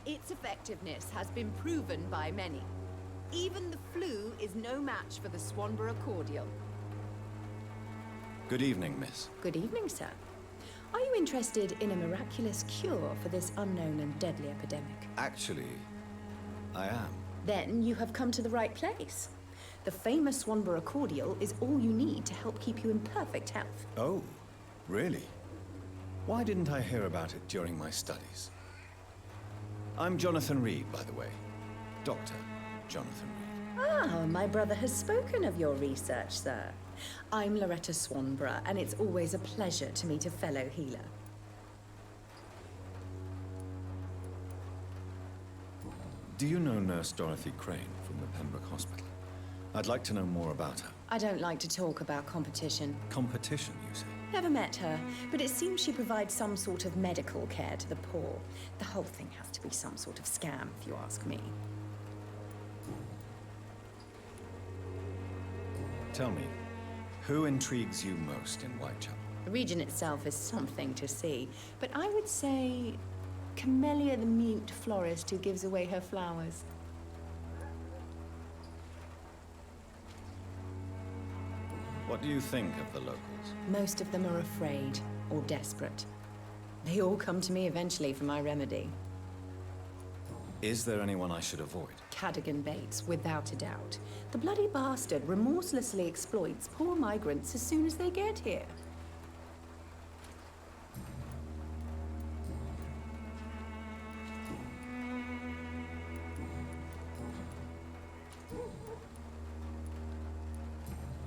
Its effectiveness has been proven by many. Even the flu is no match for the Swanborough cordial. Good evening, miss. Good evening, sir. Are you interested in a miraculous cure for this unknown and deadly epidemic? Actually, I am. Then you have come to the right place. The famous Swanborough cordial is all you need to help keep you in perfect health. Oh, really? Why didn't I hear about it during my studies? I'm Jonathan Reed, by the way. Dr. Jonathan Reed. Ah, my brother has spoken of your research, sir. I'm Loretta Swanborough, and it's always a pleasure to meet a fellow healer. Do you know Nurse Dorothy Crane from the Pembroke Hospital? I'd like to know more about her. I don't like to talk about competition. Competition, you say? Never met her, but it seems she provides some sort of medical care to the poor. The whole thing has to be some sort of scam, if you ask me. Tell me, who intrigues you most in Whitechapel? The region itself is something to see, but I would say Camellia the mute florist who gives away her flowers. What do you think of the locals? Most of them are afraid or desperate. They all come to me eventually for my remedy. Is there anyone I should avoid? Cadogan Bates, without a doubt. The bloody bastard remorselessly exploits poor migrants as soon as they get here.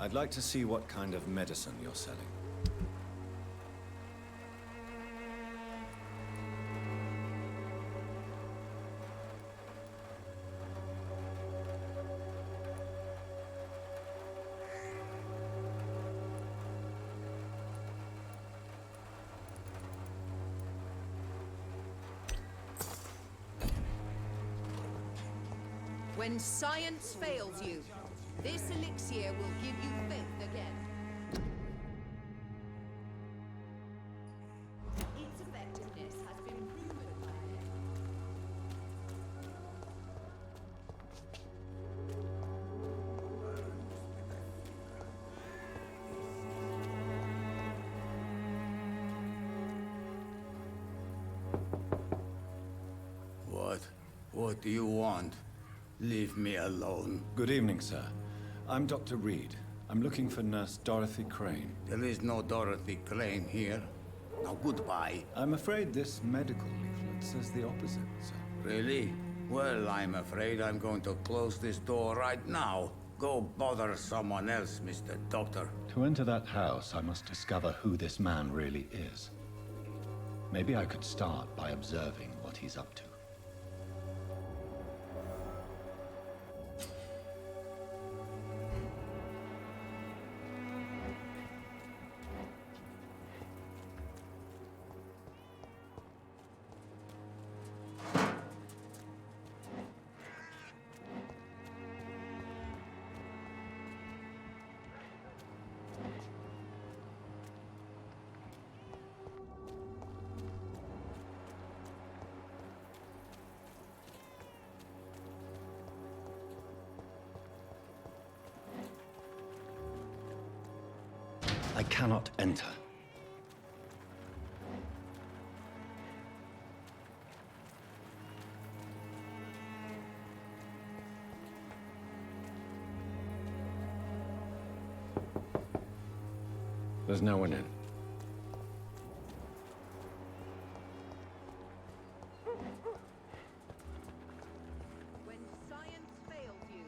I'd like to see what kind of medicine you're selling. When science fails you, this elixir will give you faith again. Its effectiveness has been proven by many. What do you want? Leave me alone. Good evening, sir. I'm Dr. Reed. I'm looking for Nurse Dorothy Crane. There is no Dorothy Crane here. Now, goodbye. I'm afraid this medical leaflet says the opposite, sir. Really? Well, I'm afraid I'm going to close this door right now. Go bother someone else, Mr. Doctor. To enter that house, I must discover who this man really is. Maybe I could start by observing what he's up to. I cannot enter. There's no one in. When science fails you,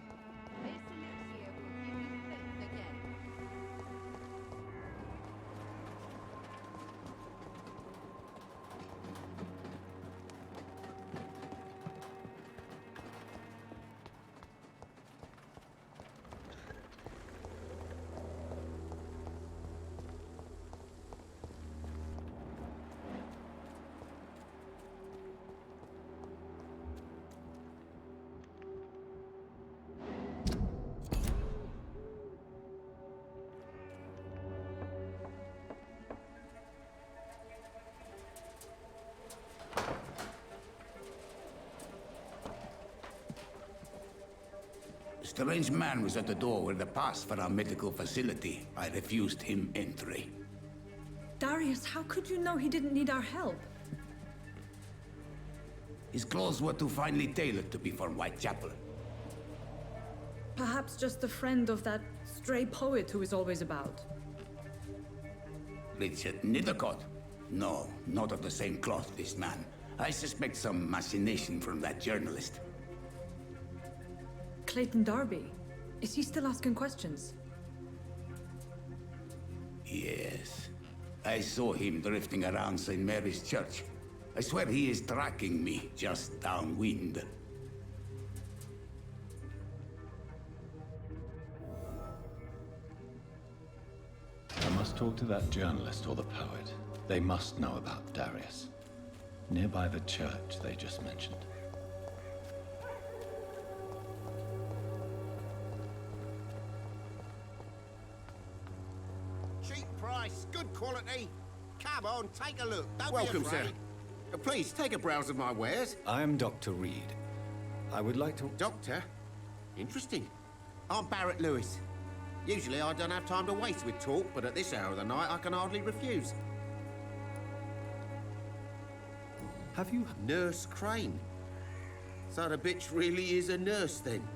this elixir will give you faith again. Strange man was at the door with a pass for our medical facility. I refused him entry. Darius, how could you know he didn't need our help? His clothes were too finely tailored to be for Whitechapel. Perhaps just a friend of that stray poet who is always about. Richard Nethercott? No, not of the same cloth, this man. I suspect some machination from that journalist. Clayton Darby. Is he still asking questions? Yes. I saw him drifting around St. Mary's Church. I swear he is tracking me just downwind. I must talk to that journalist or the poet. They must know about Darius. Nearby the church they just mentioned. Cheap price, good quality. Come on, take a look. Don't Welcome, be afraid. sir. Please, take a browse of my wares. I am Dr. Reed. I would like to... Doctor? Interesting. I'm Barrett Lewis. Usually I don't have time to waste with talk, but at this hour of the night I can hardly refuse. Have you... Nurse Crane. So the bitch really is a nurse then?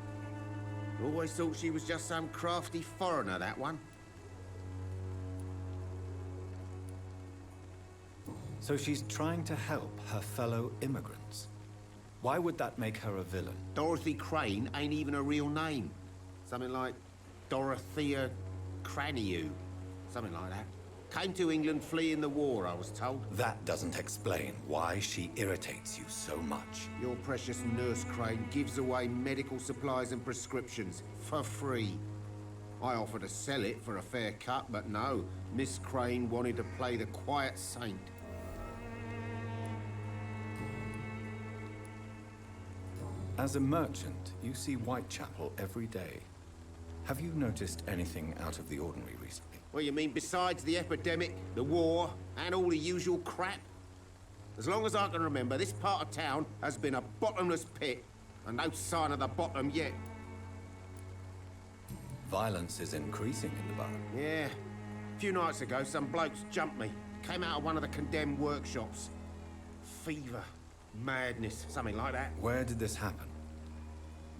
Always thought she was just some crafty foreigner, that one. So she's trying to help her fellow immigrants. Why would that make her a villain? Dorothy Crane ain't even a real name. Something like Dorothea Craniu. Something like that. Came to England fleeing the war, I was told. That doesn't explain why she irritates you so much. Your precious Nurse Crane gives away medical supplies and prescriptions for free. I offered to sell it for a fair cut, but no. Miss Crane wanted to play the quiet saint. As a merchant, you see Whitechapel every day. Have you noticed anything out of the ordinary recently? What you mean besides the epidemic, the war, and all the usual crap? As long as I can remember, this part of town has been a bottomless pit, and no sign of the bottom yet. Violence is increasing in the borough. Yeah. A few nights ago, some blokes jumped me. Came out of one of the condemned workshops. Fever, madness, something like that. Where did this happen?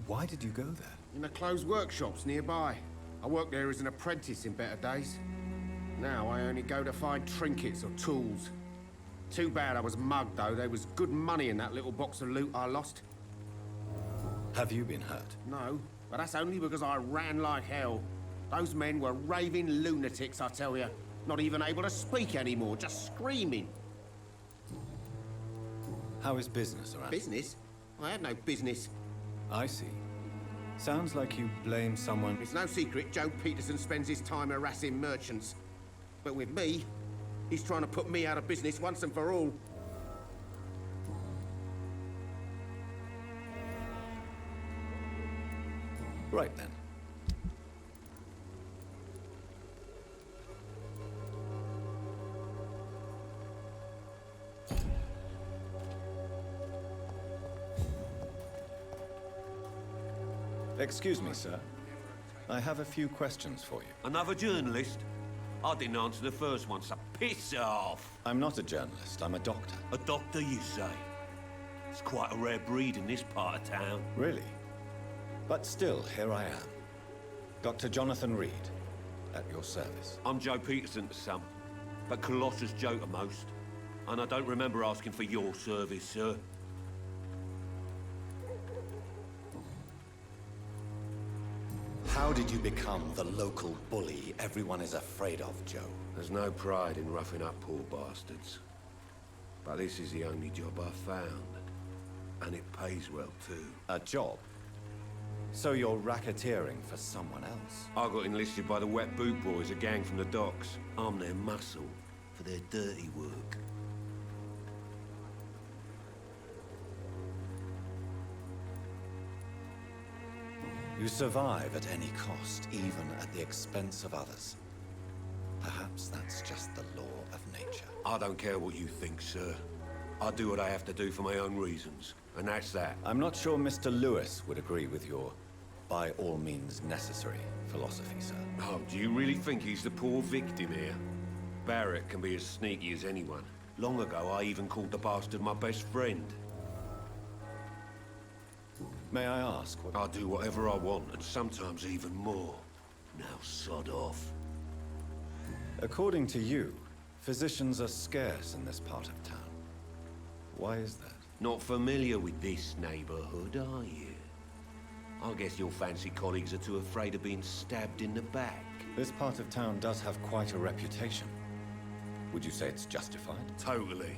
Why did you go there? In the closed workshops nearby. I worked there as an apprentice in better days. Now I only go to find trinkets or tools. Too bad I was mugged, though. There was good money in that little box of loot I lost. Have you been hurt? No, but that's only because I ran like hell. Those men were raving lunatics, I tell you. Not even able to speak anymore, just screaming. How is business around? Business? I had no business. I see. Sounds like you blame someone. It's no secret Joe Peterson spends his time harassing merchants. But with me, he's trying to put me out of business once and for all. Right then. Excuse me, sir. I have a few questions for you. Another journalist? I didn't answer the first one, so piss off! I'm not a journalist, I'm a doctor. A doctor, you say? It's quite a rare breed in this part of town. Really? But still, here I am. Dr. Jonathan Reed, at your service. I'm Joe Peterson to some, but Colossus Joe to most. And I don't remember asking for your service, sir. How did you become the local bully everyone is afraid of, Joe? There's no pride in roughing up poor bastards. But this is the only job I've found. And it pays well, too. A job? So you're racketeering for someone else? I got enlisted by the Wet Boot Boys, a gang from the docks. I'm their muscle for their dirty work. You survive at any cost, even at the expense of others. Perhaps that's just the law of nature. I don't care what you think, sir. I do what I have to do for my own reasons, and that's that. I'm not sure Mr. Lewis would agree with your by all means necessary philosophy, sir. Oh, do you really think he's the poor victim here? Barrett can be as sneaky as anyone. Long ago, I even called the bastard my best friend. May I ask what... I do whatever I want, and sometimes even more. Now sod off. According to you, physicians are scarce in this part of town. Why is that? Not familiar with this neighborhood, are you? I guess your fancy colleagues are too afraid of being stabbed in the back. This part of town does have quite a reputation. Would you say it's justified? Totally.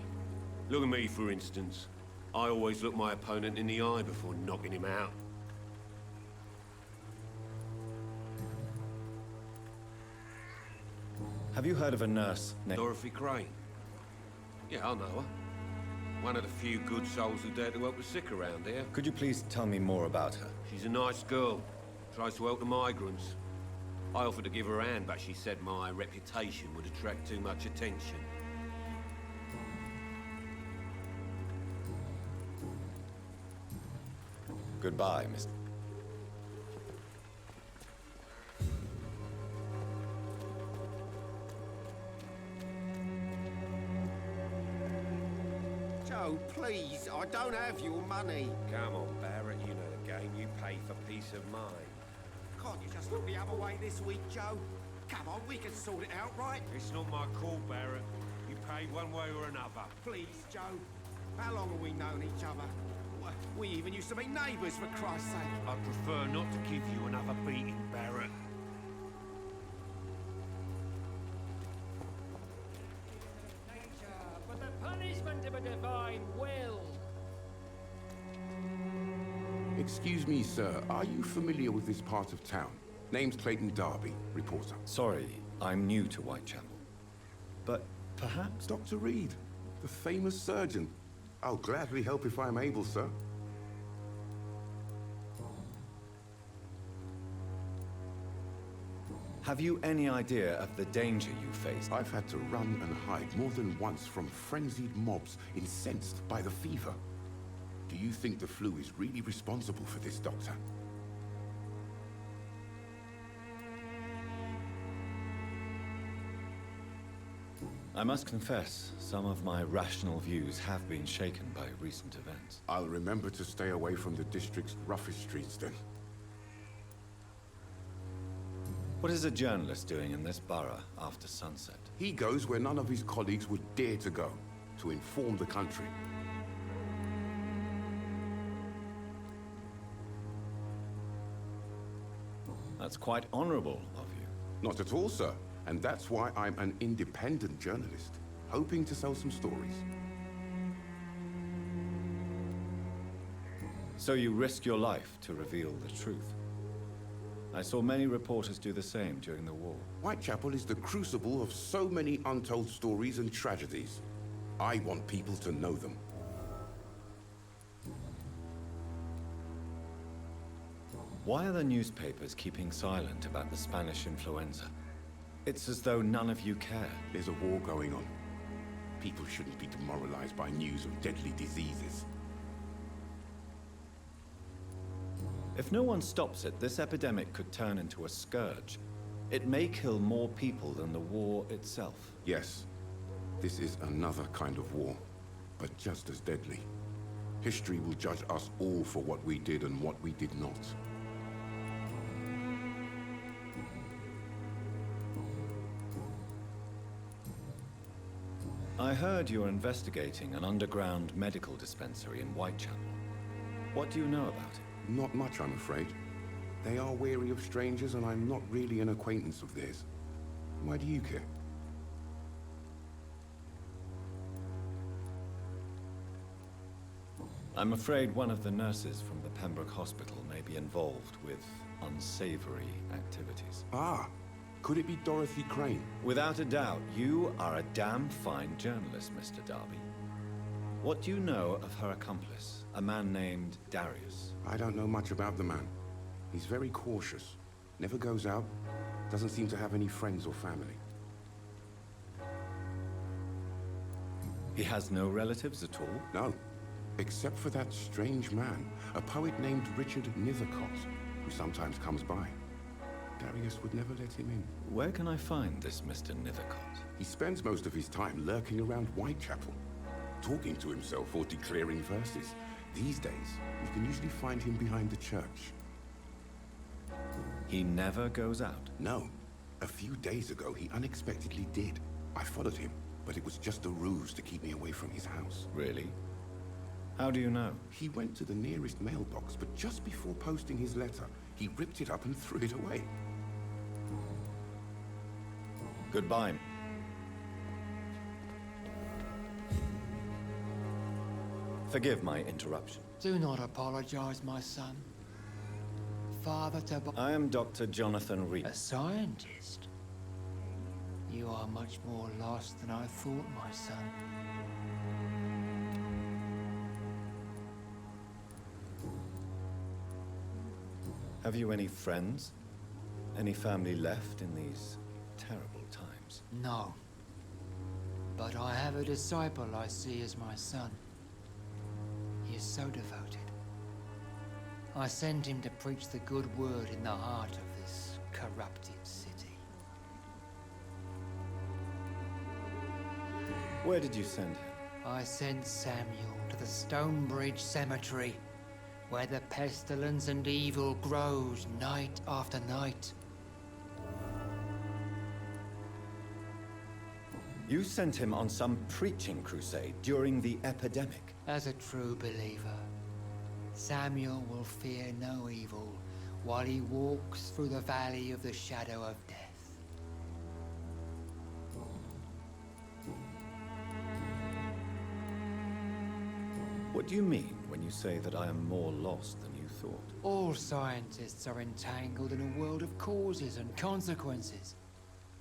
Look at me, for instance. I always look my opponent in the eye before knocking him out. Have you heard of a nurse named... Dorothy Crane? Yeah, I know her. One of the few good souls who dare to help the sick around here. Could you please tell me more about her? She's a nice girl. Tries to help the migrants. I offered to give her a hand, but she said my reputation would attract too much attention. Goodbye, Mr. Joe, please, I don't have your money. Come on, Barrett, you know the game. You pay for peace of mind. Can't you just look the other way this week, Joe? Come on, we can sort it out, right? It's not my call, Barrett. You pay one way or another. Please, Joe. How long have we known each other? We even used to be neighbours, for Christ's sake. I prefer not to give you another beating, Barrett. But the punishment of a divine will. Excuse me, sir. Are you familiar with this part of town? Name's Clayton Darby, reporter. Sorry, I'm new to Whitechapel. But perhaps... Dr. Reed, the famous surgeon. I'll gladly help if I'm able, sir. Have you any idea of the danger you face? I've had to run and hide more than once from frenzied mobs incensed by the fever. Do you think the flu is really responsible for this, Doctor? I must confess, some of my rational views have been shaken by recent events. I'll remember to stay away from the district's roughest streets then. What is a journalist doing in this borough after sunset? He goes where none of his colleagues would dare to go, to inform the country. That's quite honorable of you. Not at all, sir. And that's why I'm an independent journalist, hoping to sell some stories. So you risk your life to reveal the truth. I saw many reporters do the same during the war. Whitechapel is the crucible of so many untold stories and tragedies. I want people to know them. Why are the newspapers keeping silent about the Spanish influenza? It's as though none of you care. There's a war going on. People shouldn't be demoralized by news of deadly diseases. If no one stops it, this epidemic could turn into a scourge. It may kill more people than the war itself. Yes, this is another kind of war, but just as deadly. History will judge us all for what we did and what we did not. I heard you're investigating an underground medical dispensary in Whitechapel. What do you know about it? Not much, I'm afraid. They are wary of strangers, and I'm not really an acquaintance of theirs. Why do you care? I'm afraid one of the nurses from the Pembroke Hospital may be involved with unsavory activities. Ah, could it be Dorothy Crane? Without a doubt, you are a damn fine journalist, Mr. Darby. What do you know of her accomplice, a man named Darius? I don't know much about the man. He's very cautious. Never goes out. Doesn't seem to have any friends or family. He has no relatives at all? No. Except for that strange man, a poet named Richard Nethercott, who sometimes comes by. Darius would never let him in. Where can I find this Mr. Nethercott? He spends most of his time lurking around Whitechapel, talking to himself or declaring verses. These days, you can usually find him behind the church. He never goes out? No. A few days ago, he unexpectedly did. I followed him, but it was just a ruse to keep me away from his house. Really? How do you know? He went to the nearest mailbox, but just before posting his letter, he ripped it up and threw it away. Goodbye. Forgive my interruption. Do not apologize, my son. Father to... I am Dr. Jonathan Reed. A scientist? You are much more lost than I thought, my son. Have you any friends? Any family left in these terrible times? No. But I have a disciple I see as my son. He is so devoted. I sent him to preach the good word in the heart of this corrupted city. Where did you send him? I sent Samuel to the Stonebridge Cemetery, where the pestilence and evil grows night after night. You sent him on some preaching crusade during the epidemic. As a true believer, Samuel will fear no evil while he walks through the valley of the shadow of death. What do you mean when you say that I am more lost than you thought? All scientists are entangled in a world of causes and consequences,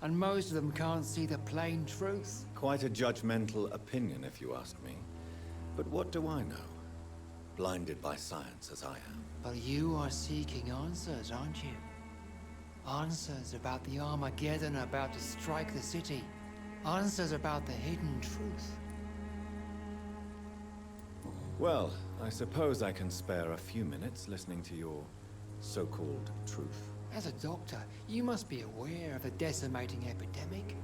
and most of them can't see the plain truth. Quite a judgmental opinion, if you ask me. But what do I know? Blinded by science as I am. But you are seeking answers, aren't you? Answers about the Armageddon about to strike the city. Answers about the hidden truth. Well, I suppose I can spare a few minutes listening to your so-called truth. As a doctor, you must be aware of the decimating epidemic.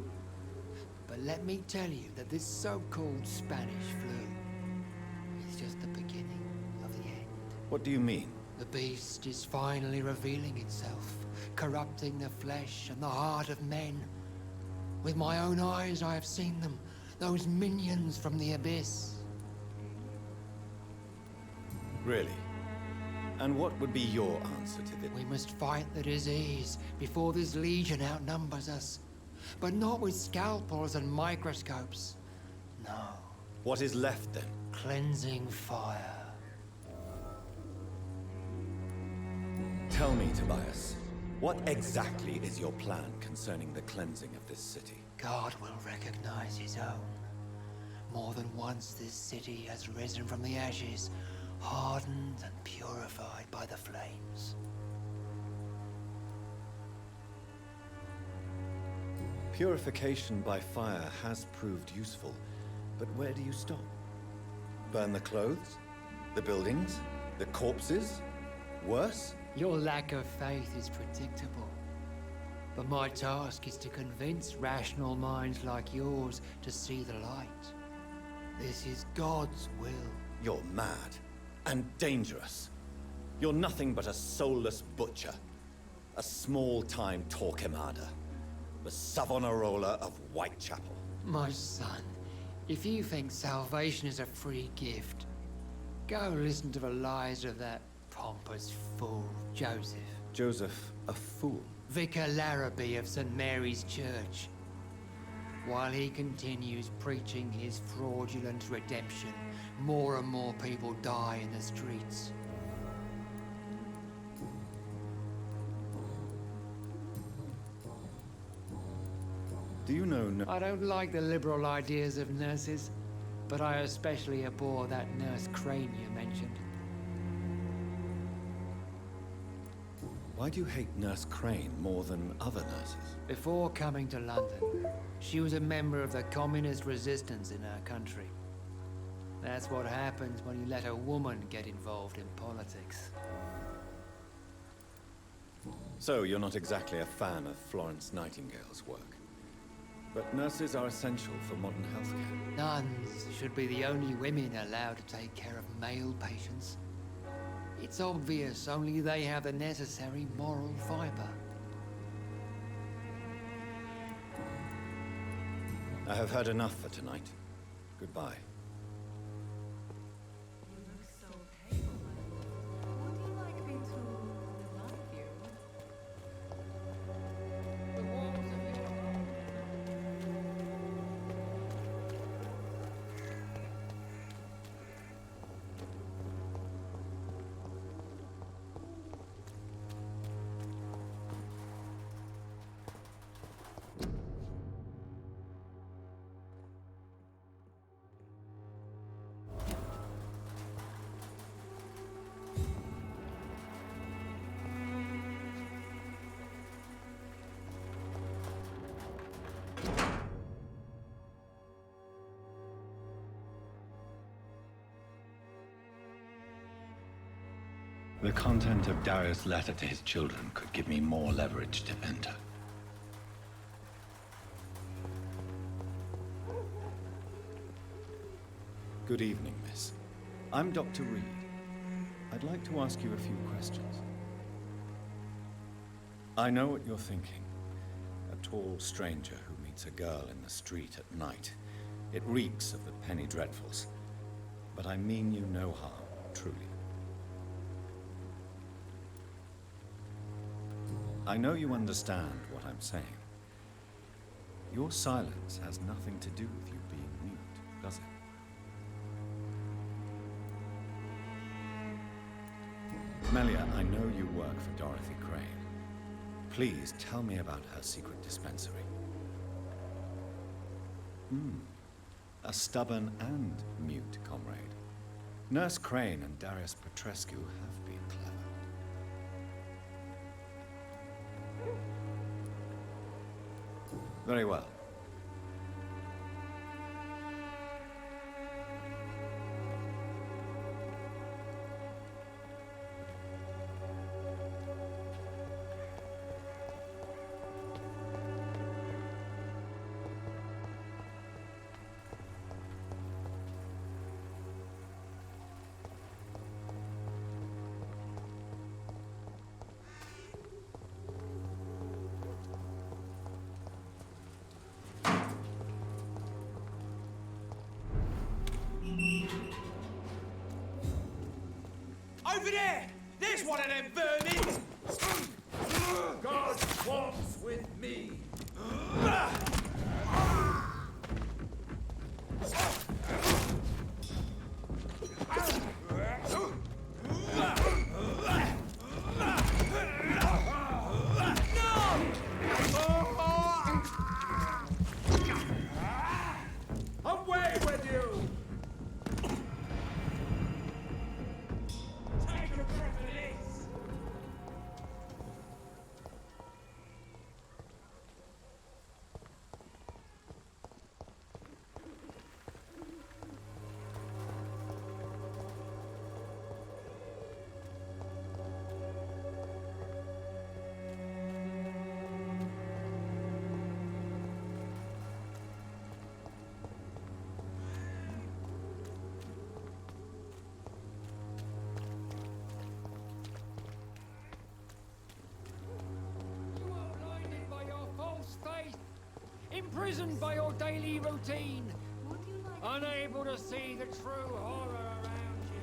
But let me tell you that this so-called Spanish flu is just the beginning of the end. What do you mean? The beast is finally revealing itself, corrupting the flesh and the heart of men. With my own eyes I have seen them, those minions from the abyss. Really? And what would be your answer to this? We must fight the disease before this legion outnumbers us. But not with scalpels and microscopes. No. What is left then? Cleansing fire. Tell me, Tobias, what exactly is your plan concerning the cleansing of this city? God will recognize his own. More than once this city has risen from the ashes, hardened and purified by the flames. Purification by fire has proved useful, but where do you stop? Burn the clothes? The buildings? The corpses? Worse? Your lack of faith is predictable. But my task is to convince rational minds like yours to see the light. This is God's will. You're mad. And dangerous. You're nothing but a soulless butcher. A small-time Torquemada. The Savonarola of Whitechapel. My son, if you think salvation is a free gift, go listen to the lies of that pompous fool, Joseph. Joseph, a fool? Vicar Larrabee of St. Mary's Church. While he continues preaching his fraudulent redemption, more and more people die in the streets. Do you know I don't like the liberal ideas of nurses, but I especially abhor that Nurse Crane you mentioned. Why do you hate Nurse Crane more than other nurses? Before coming to London, she was a member of the communist resistance in our country. That's what happens when you let a woman get involved in politics. So, you're not exactly a fan of Florence Nightingale's work. But nurses are essential for modern healthcare. Nuns should be the only women allowed to take care of male patients. It's obvious only they have the necessary moral fiber. I have heard enough for tonight. Goodbye. You look so pale, my lord. Would you like me to revive you? The content of Darius' letter to his children could give me more leverage to enter. Good evening, miss. I'm Dr. Reed. I'd like to ask you a few questions. I know what you're thinking. A tall stranger who meets a girl in the street at night. It reeks of the penny dreadfuls. But I mean you no harm, truly. I know you understand what I'm saying. Your silence has nothing to do with you being mute, does it? Melia, I know you work for Dorothy Crane. Please tell me about her secret dispensary. A stubborn and mute comrade. Nurse Crane and Darius Petrescu have been clever. Very well. Over there! There's one of them vermin! God walks with me. Away with you! Take a breath of this! You are blinded by your false faith, imprisoned by your daily routine, unable to see the true horror around you.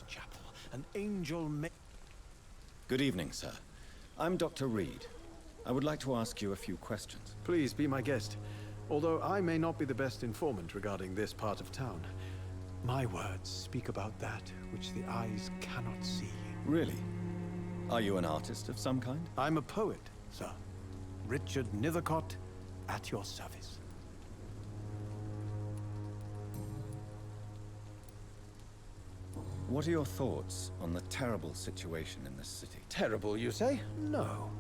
Whitechapel. An angel may... Good evening, sir. I'm Dr. Reed. I would like to ask you a few questions. Please be my guest. Although I may not be the best informant regarding this part of town, my words speak about that which the eyes cannot see. Really? Are you an artist of some kind? I'm a poet, sir. Richard Nethercott, at your service. What are your thoughts on the terrible situation in this city? Terrible, you say? No.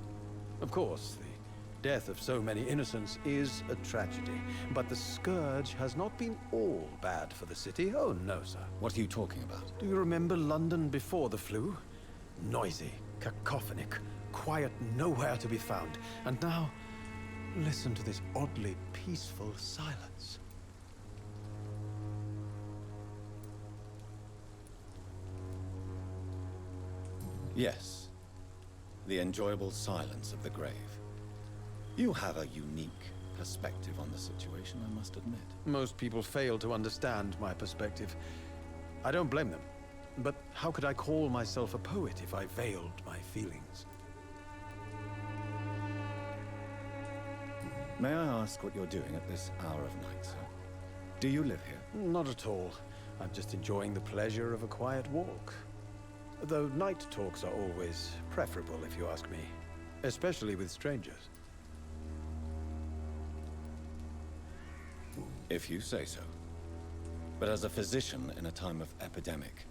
Of course, the death of so many innocents is a tragedy. But the scourge has not been all bad for the city. Oh, no, sir. What are you talking about? Do you remember London before the flu? Noisy, cacophonic, quiet nowhere to be found. And now, listen to this oddly peaceful silence. Yes. The enjoyable silence of the grave. You have a unique perspective on the situation, I must admit. Most people fail to understand my perspective. I don't blame them. But how could I call myself a poet if I veiled my feelings? May I ask what you're doing at this hour of night, sir? Do you live here? Not at all. I'm just enjoying the pleasure of a quiet walk. Though night talks are always preferable, if you ask me. Especially with strangers. If you say so. But as a physician in a time of epidemic,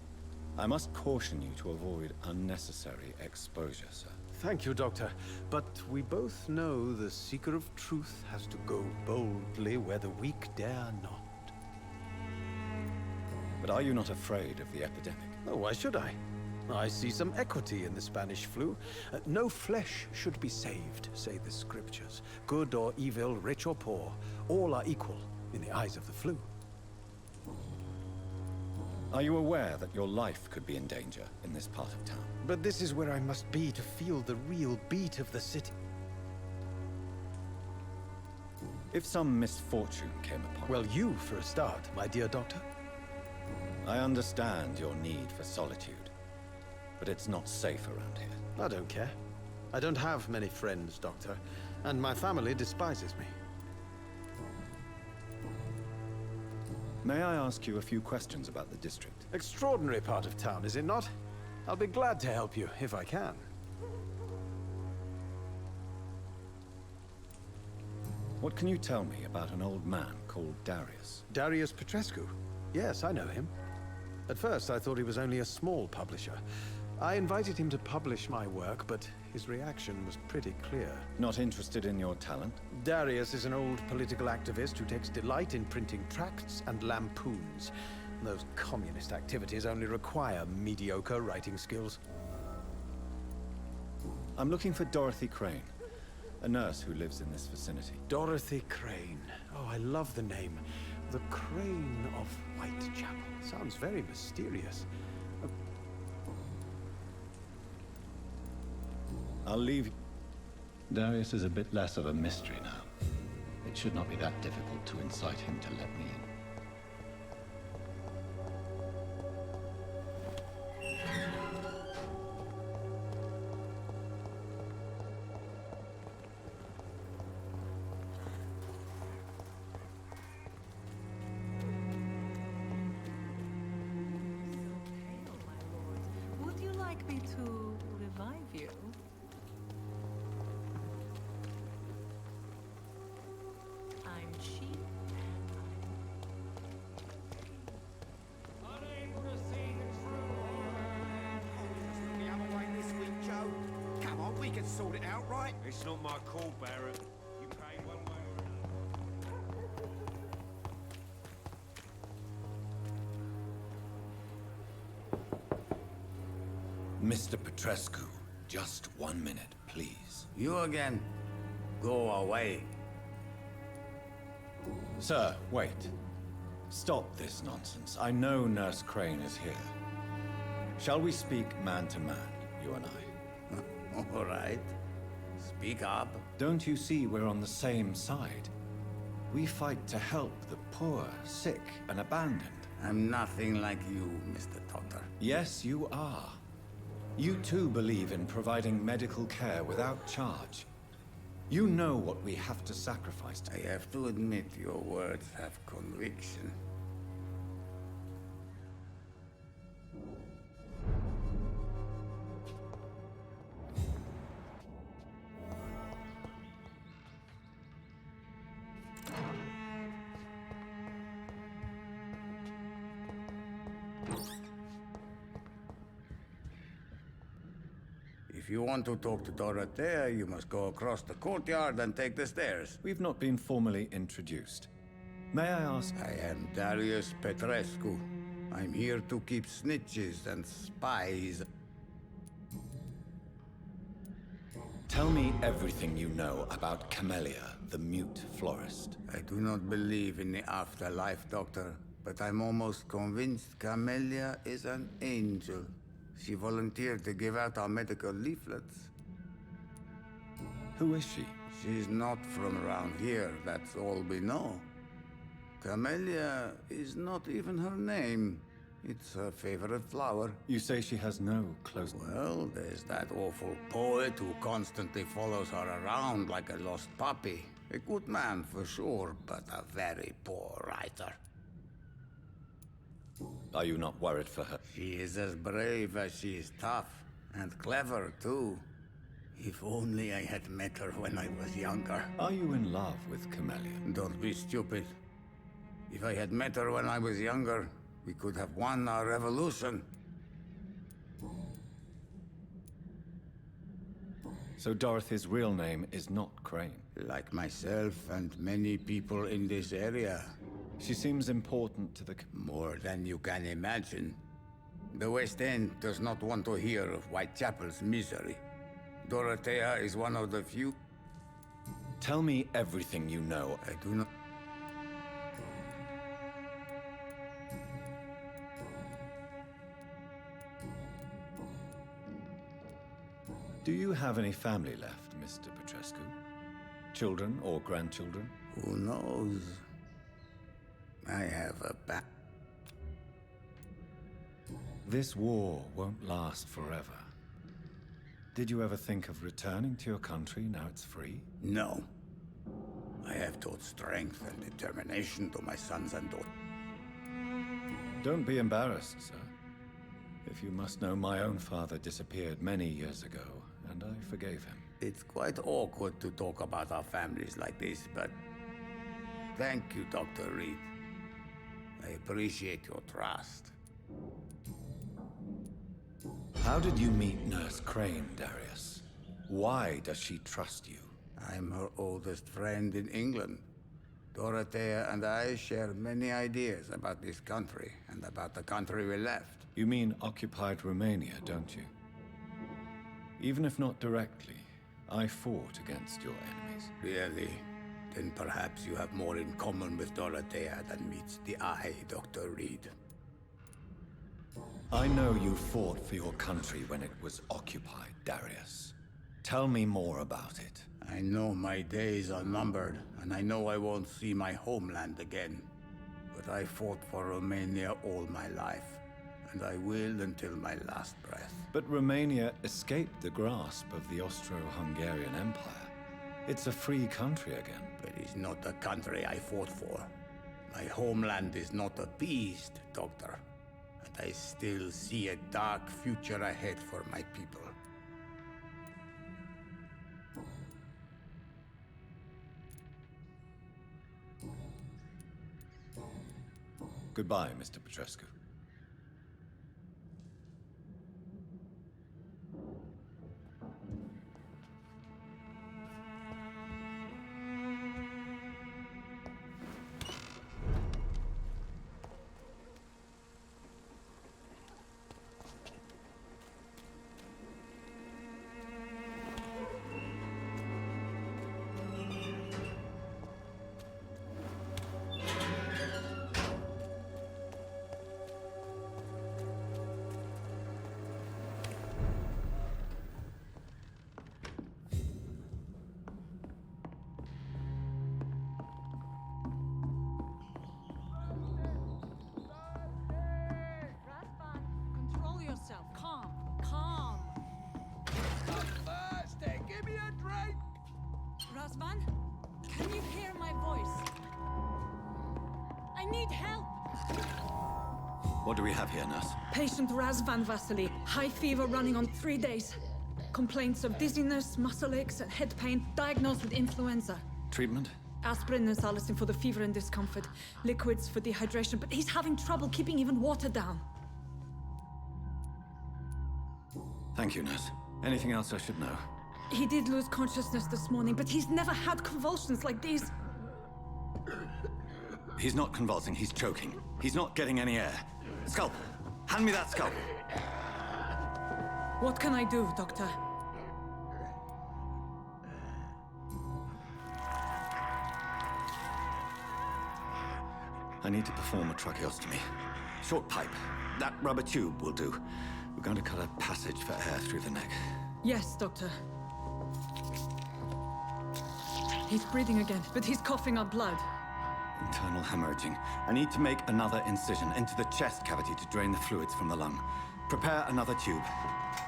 I must caution you to avoid unnecessary exposure, sir. Thank you, Doctor. But we both know the seeker of truth has to go boldly where the weak dare not. But are you not afraid of the epidemic? Oh, why should I? I see some equity in the Spanish flu. No flesh should be saved, say the scriptures. Good or evil, rich or poor, all are equal in the eyes of the flu. Are you aware that your life could be in danger in this part of town? But this is where I must be to feel the real beat of the city. If some misfortune came upon you... Well, you for a start, my dear doctor. I understand your need for solitude, but it's not safe around here. I don't care. I don't have many friends, Doctor, and my family despises me. May I ask you a few questions about the district? Extraordinary part of town, is it not? I'll be glad to help you, if I can. What can you tell me about an old man called Darius? Darius Petrescu? Yes, I know him. At first, I thought he was only a small publisher. I invited him to publish my work, but his reaction was pretty clear. Not interested in your talent? Darius is an old political activist who takes delight in printing tracts and lampoons. Those communist activities only require mediocre writing skills. I'm looking for Dorothy Crane, a nurse who lives in this vicinity. Dorothy Crane. Oh, I love the name. The Crane of Whitechapel. Sounds very mysterious. I'll leave... Darius is a bit less of a mystery now. It should not be that difficult to incite him to let me in. Would you like me to revive you? I'm cheap Unable to see the true The other way this week, Joe. Come on, we can sort it out, right? It's not my call, Barrett. You pay one way or another. Mr. Petrescu, just 1 minute, please. You again? Go away. Sir, wait. Stop this nonsense. I know Nurse Crane is here. Shall we speak man to man, you and I? All right. Speak up. Don't you see we're on the same side? We fight to help the poor, sick, and abandoned. I'm nothing like you, Mr. Doctor. Yes, you are. You too believe in providing medical care without charge. You know what we have to sacrifice. I have to admit your words have conviction. If you want to talk to Dorothea, you must go across the courtyard and take the stairs. We've not been formally introduced. May I ask? I am Darius Petrescu. I'm here to keep snitches and spies. Tell me everything you know about Camellia, the mute florist. I do not believe in the afterlife, Doctor, but I'm almost convinced Camellia is an angel. She volunteered to give out our medical leaflets. Who is she? She's not from around here, that's all we know. Camellia is not even her name. It's her favorite flower. You say she has no close... Well, there's that awful poet who constantly follows her around like a lost puppy. A good man for sure, but a very poor writer. Are you not worried for her? She is as brave as she is tough, and clever too. If only I had met her when I was younger. Are you in love with Camellia? Don't be stupid. If I had met her when I was younger, we could have won our revolution. So Dorothy's real name is not Crane? Like myself and many people in this area. She seems important to the... More than you can imagine. The West End does not want to hear of Whitechapel's misery. Dorothea is one of the few... Tell me everything you know. I do not... Do you have any family left, Mr. Petrescu? Children or grandchildren? Who knows? I have a This war won't last forever. Did you ever think of returning to your country now it's free? No. I have taught strength and determination to my sons and daughters. Don't be embarrassed, sir. If you must know, my own father disappeared many years ago, and I forgave him. It's quite awkward to talk about our families like this, but... Thank you, Dr. Reed. I appreciate your trust. How did you meet Nurse Crane, Darius? Why does she trust you? I'm her oldest friend in England. Dorothea and I share many ideas about this country and about the country we left. You mean occupied Romania, don't you? Even if not directly, I fought against your enemies. Really? Then perhaps you have more in common with Dorothea than meets the eye, Dr. Reed. I know you fought for your country when it was occupied, Darius. Tell me more about it. I know my days are numbered, and I know I won't see my homeland again. But I fought for Romania all my life, and I will until my last breath. But Romania escaped the grasp of the Austro-Hungarian Empire. It's a free country again. But it's not the country I fought for. My homeland is not appeased, Doctor. And I still see a dark future ahead for my people. Goodbye, Mr. Petrescu. Razvan? Can you hear my voice? I need help! What do we have here, nurse? Patient Razvan Vasily. High fever running on 3 days. Complaints of dizziness, muscle aches, and head pain. Diagnosed with influenza. Treatment? Aspirin and salicin for the fever and discomfort. Liquids for dehydration, but he's having trouble keeping even water down. Thank you, nurse. Anything else I should know? He did lose consciousness this morning, but he's never had convulsions like these. He's not convulsing, he's choking. He's not getting any air. Scalpel! Hand me that scalpel! What can I do, Doctor? I need to perform a tracheostomy. Short pipe. That rubber tube will do. We're going to cut a passage for air through the neck. Yes, Doctor. He's breathing again, but he's coughing up blood. Internal hemorrhaging. I need to make another incision into the chest cavity to drain the fluids from the lung. Prepare another tube.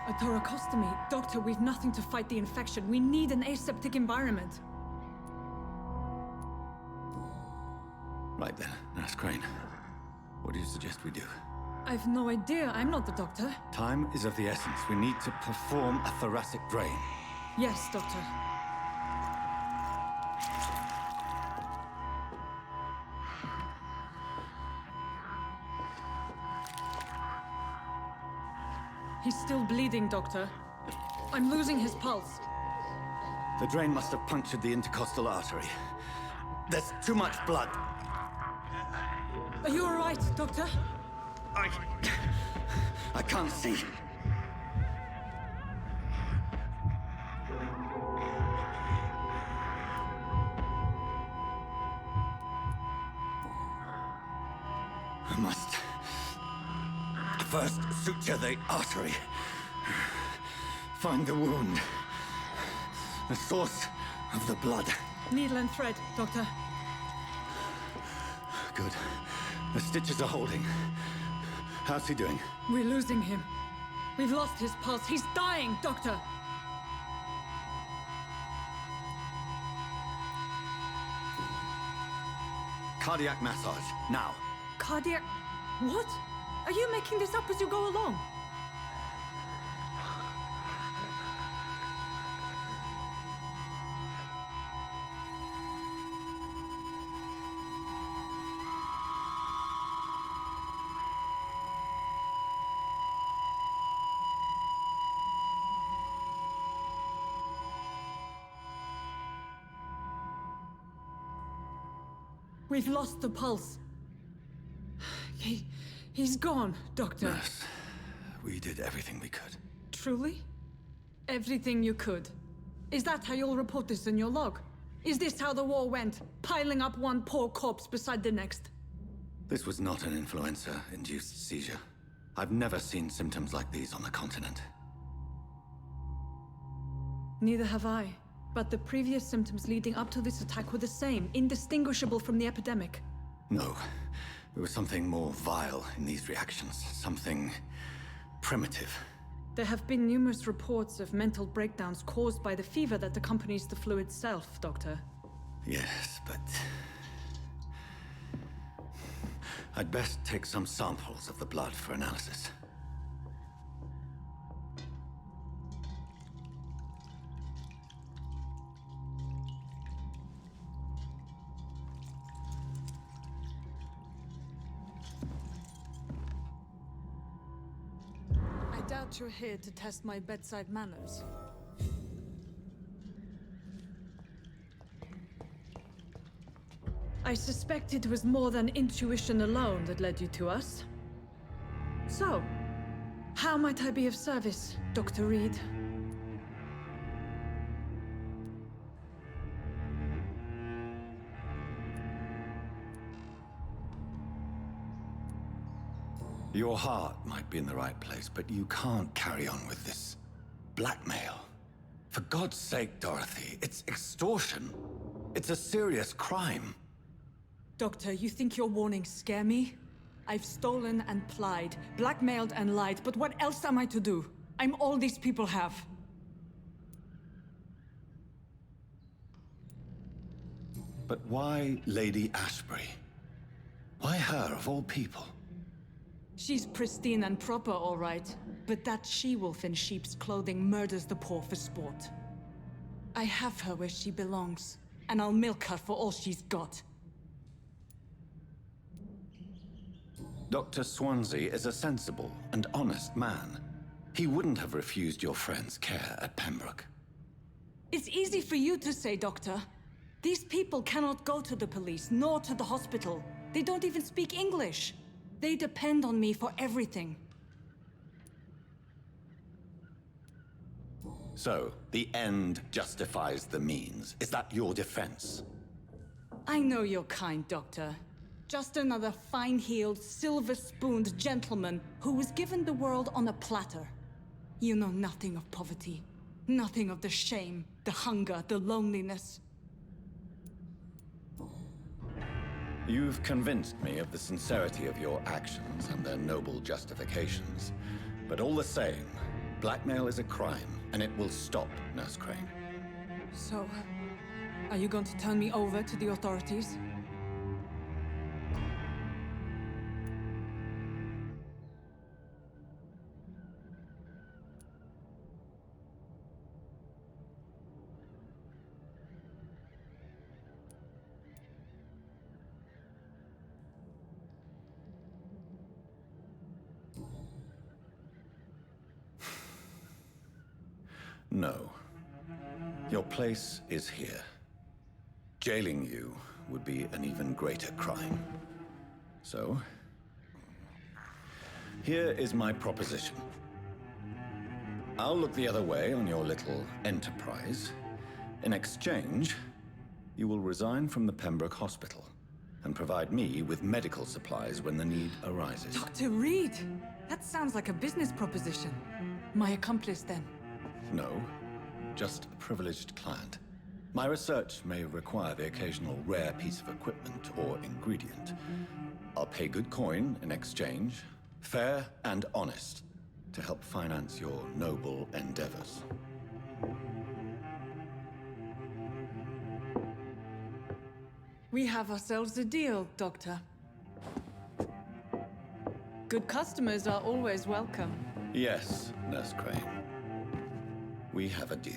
A thoracostomy? Doctor, we've nothing to fight the infection. We need an aseptic environment. Right then, Nurse Crane. What do you suggest we do? I've no idea. I'm not the doctor. Time is of the essence. We need to perform a thoracic drain. Yes, Doctor. He's still bleeding, Doctor. I'm losing his pulse. The drain must have punctured the intercostal artery. There's too much blood. Are you all right, Doctor? I can't see. I must first suture the artery. Find the wound. The source of the blood. Needle and thread, Doctor. Good. The stitches are holding. How's he doing? We're losing him. We've lost his pulse. He's dying, Doctor! Cardiac massage, now. Cardiac... What? Are you making this up as you go along? We've lost the pulse. He's gone, Doctor. Nurse, we did everything we could. Truly? Everything you could. Is that how you'll report this in your log? Is this how the war went? Piling up one poor corpse beside the next? This was not an influenza-induced seizure. I've never seen symptoms like these on the continent. Neither have I. But the previous symptoms leading up to this attack were the same, indistinguishable from the epidemic. No. There was something more vile in these reactions. Something primitive. There have been numerous reports of mental breakdowns caused by the fever that accompanies the flu itself, Doctor. Yes, but... I'd best take some samples of the blood for analysis. I doubt you're here to test my bedside manners. I suspect it was more than intuition alone that led you to us. So, how might I be of service, Dr. Reed? Your heart might be in the right place, but you can't carry on with this blackmail. For God's sake, Dorothy, it's extortion. It's a serious crime. Doctor, you think your warnings scare me? I've stolen and plied, blackmailed and lied, but what else am I to do? I'm all these people have. But why Lady Ashbury? Why her, of all people? She's pristine and proper, all right. But that she-wolf in sheep's clothing murders the poor for sport. I have her where she belongs, and I'll milk her for all she's got. Dr. Swansea is a sensible and honest man. He wouldn't have refused your friend's care at Pembroke. It's easy for you to say, Doctor. These people cannot go to the police, nor to the hospital. They don't even speak English. They depend on me for everything. So, the end justifies the means. Is that your defense? I know you're kind, Doctor. Just another fine-heeled, silver-spooned gentleman who was given the world on a platter. You know nothing of poverty. Nothing of the shame, the hunger, the loneliness. You've convinced me of the sincerity of your actions and their noble justifications. But all the same, blackmail is a crime, and it will stop, Nurse Crane. So, are you going to turn me over to the authorities? No. Your place is here. Jailing you would be an even greater crime. So, here is my proposition. I'll look the other way on your little enterprise. In exchange, you will resign from the Pembroke Hospital and provide me with medical supplies when the need arises. Dr. Reed! That sounds like a business proposition. My accomplice, then. No, just a privileged client. My research may require the occasional rare piece of equipment or ingredient. I'll pay good coin in exchange, fair and honest, to help finance your noble endeavors. We have ourselves a deal, Doctor. Good customers are always welcome. Yes, Nurse Crane. We have a deal.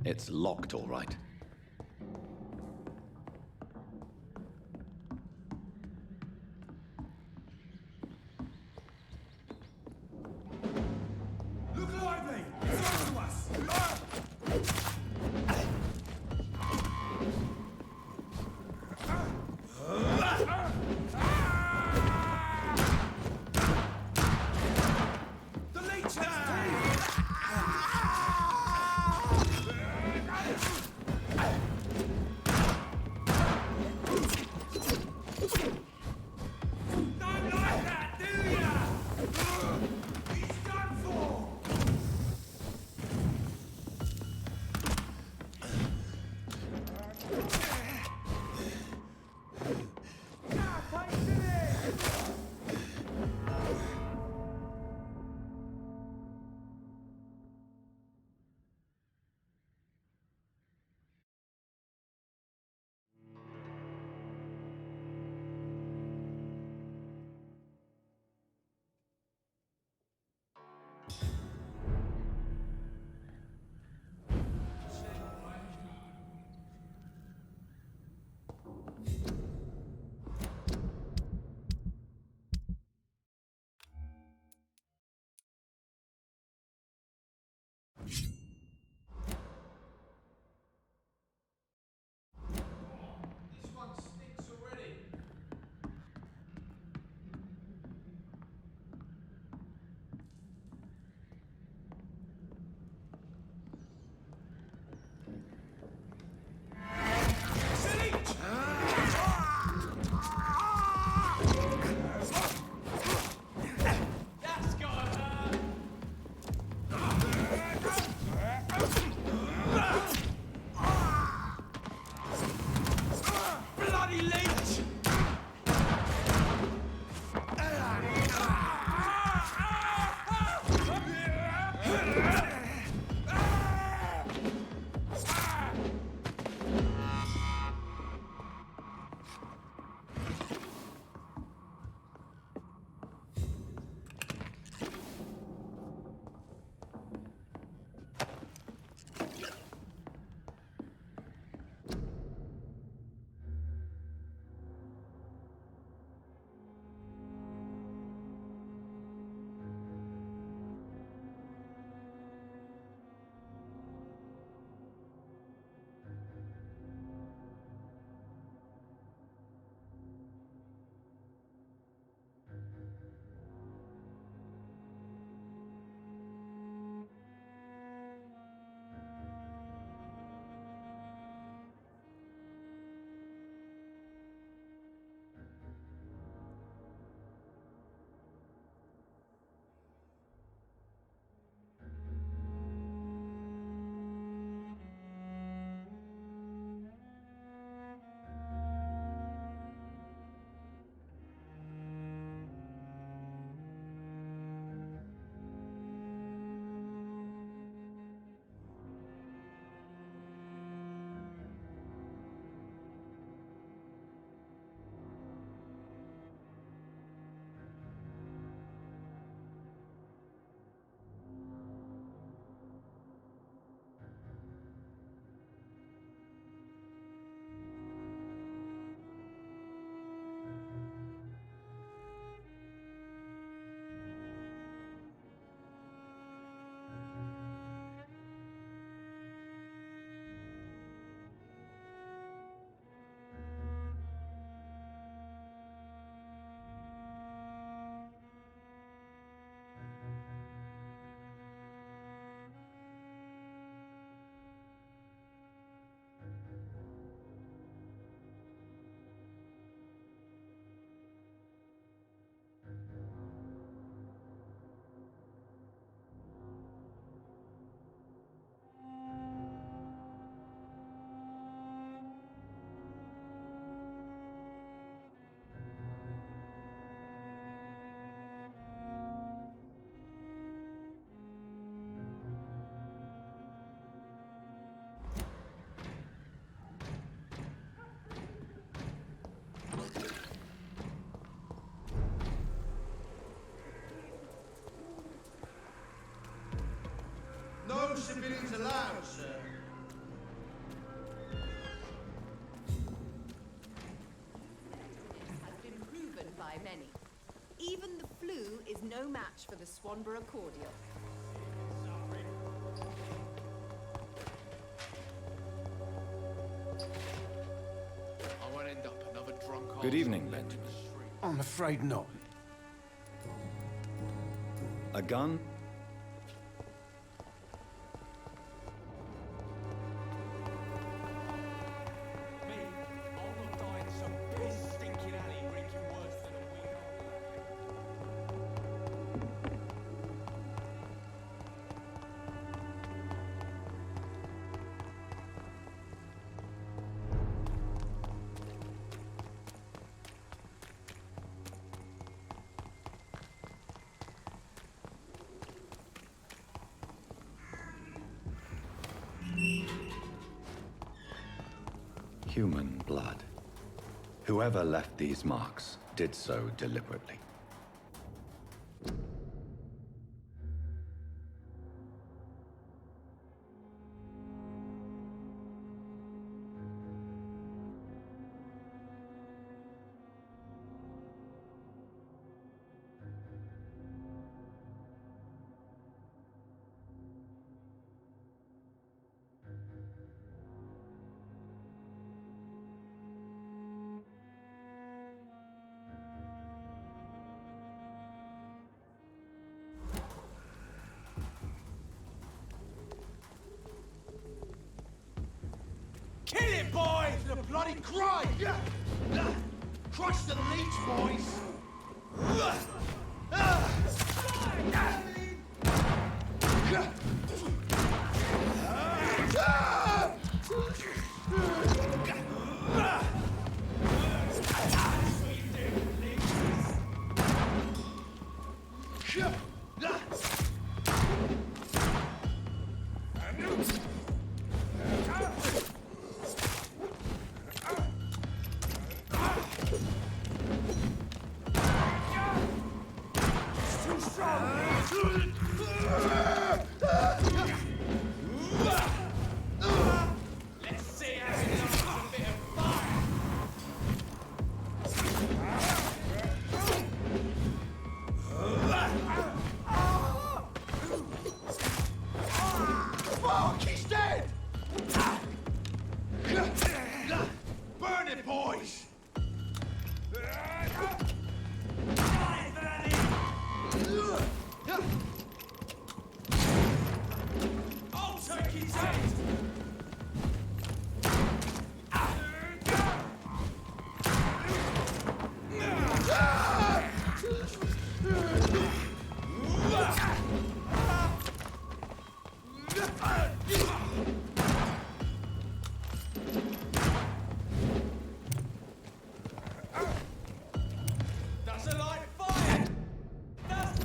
It's locked, all right. Look lively! Talk to us! The leeches! civilians allowed, sir. Has been proven by many. Even the flu is no match for the Swanborough cordial. I won't end up another drunk. Good evening, Benjamin. I'm afraid not. A gun? Me, I'll not die in some piss stinking alley reeking worse than a week Human blood. Whoever left these marks did so deliberately. Kill him, boy! To the bloody grave! Crush the leech, boys! Let's see how he likes a bit of fire! Fuck, he's dead! Burn it, boys! I'll take his head! Doesn't like fire! Does...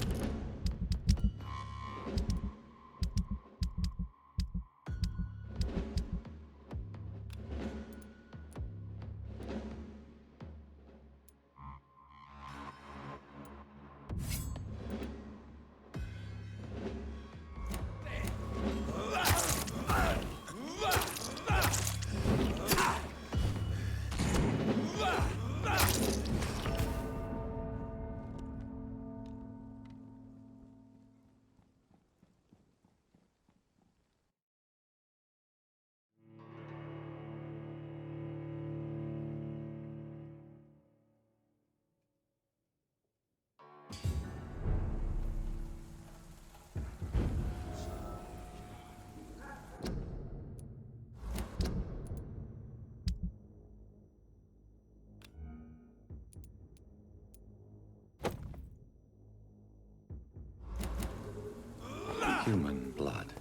Human blood.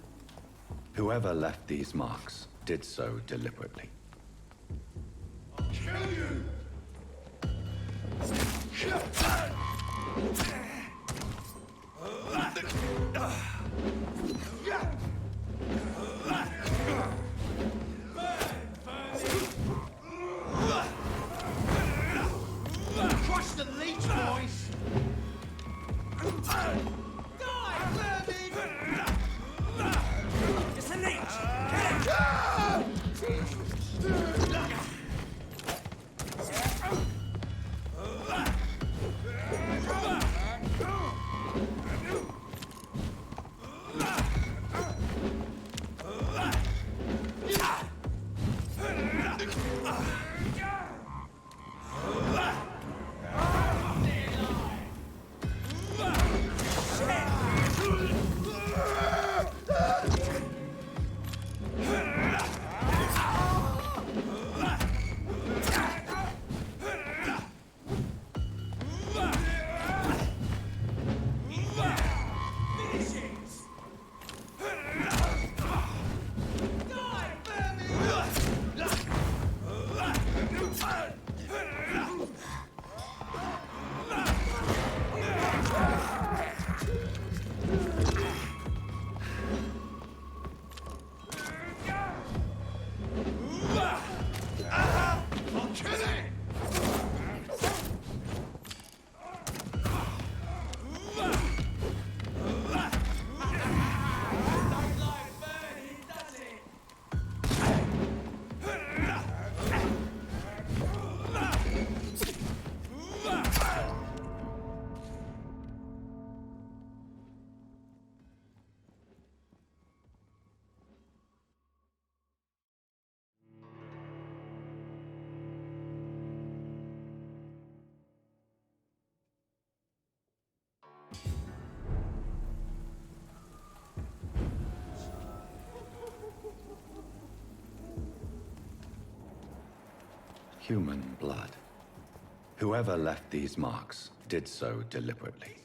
Whoever left these marks did so deliberately. Kill you! Crush the leech, boys! Die, vermin! Human blood. Whoever left these marks did so deliberately.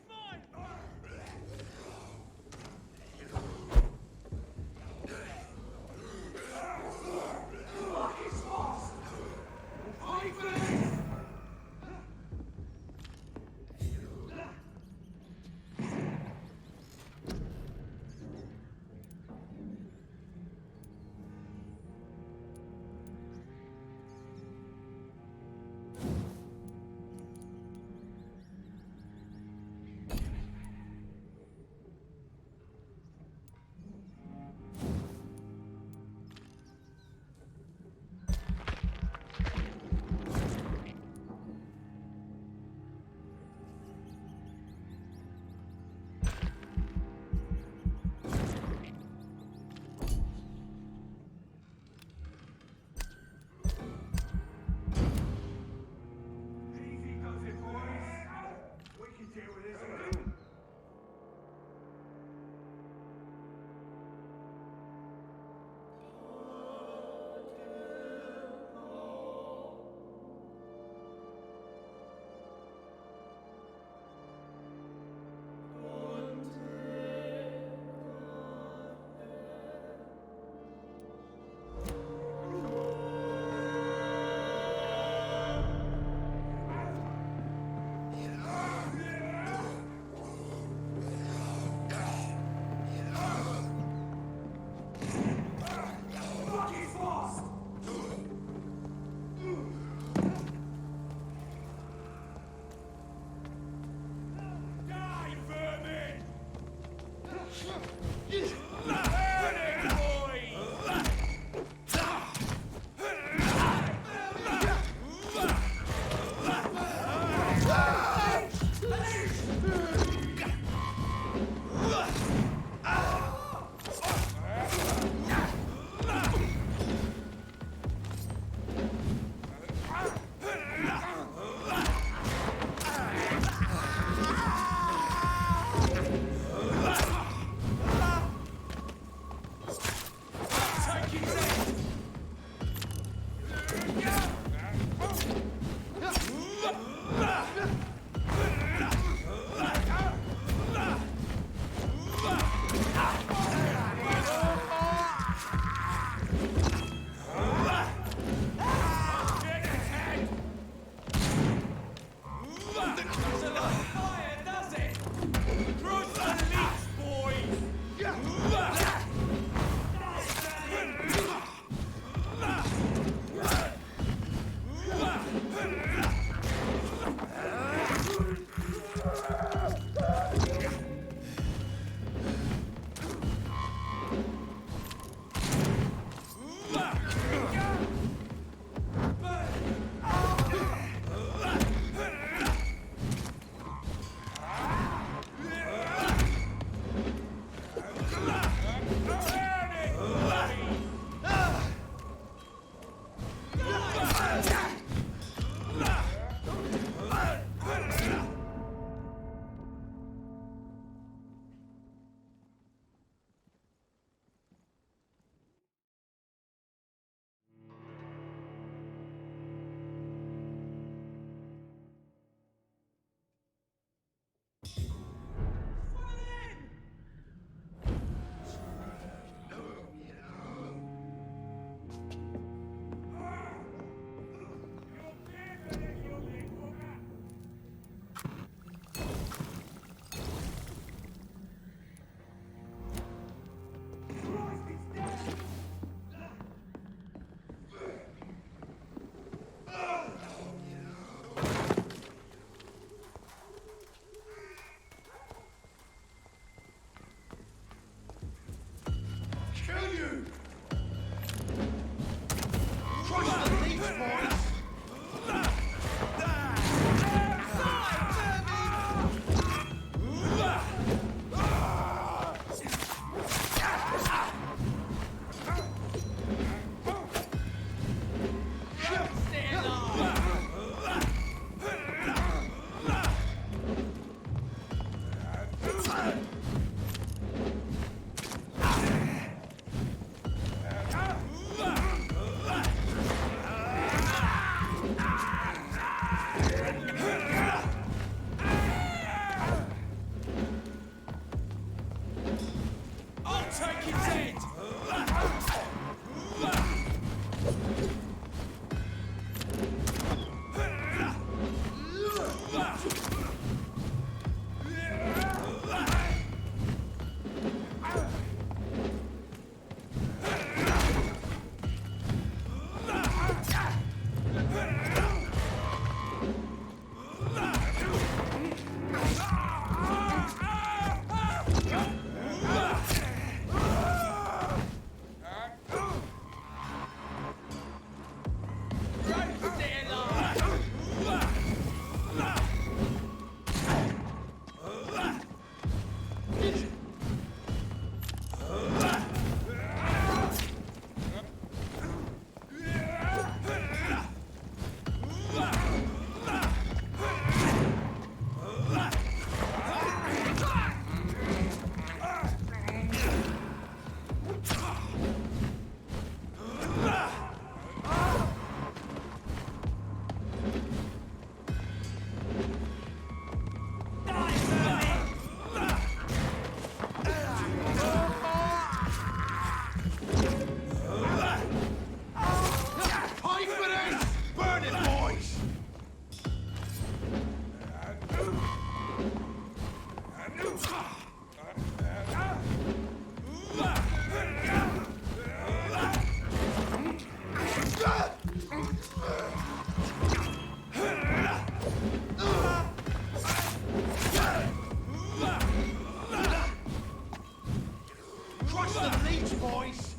Crush the leech, boys!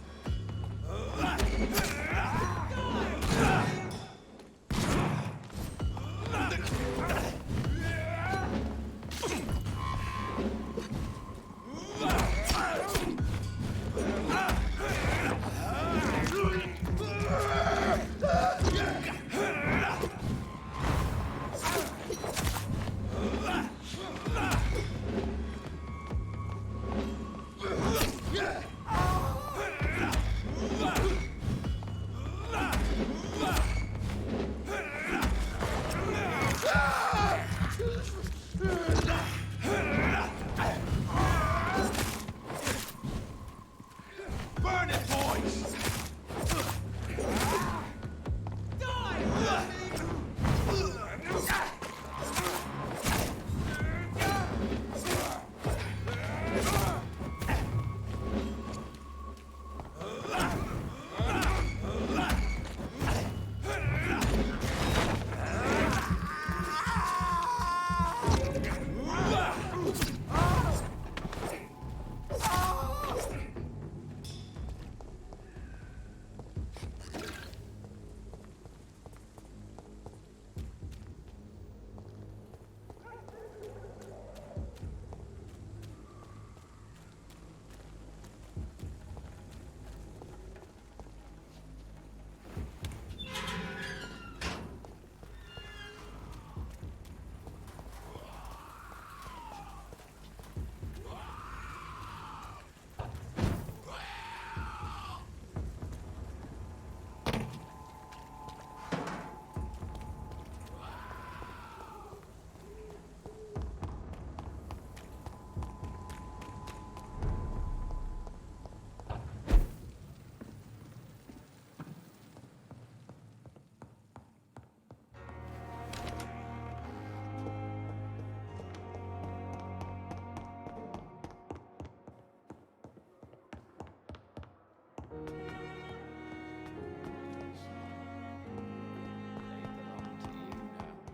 Burn it, boys!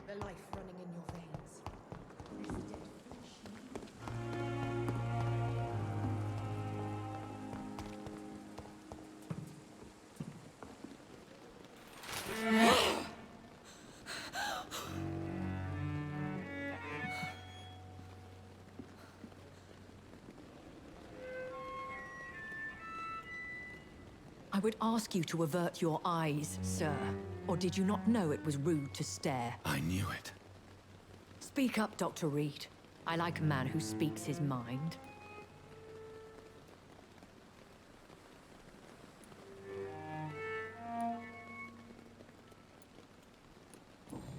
The life running in your veins. I would ask you to avert your eyes, sir. Or did you not know it was rude to stare? I knew it. Speak up, Dr. Reed. I like a man who speaks his mind.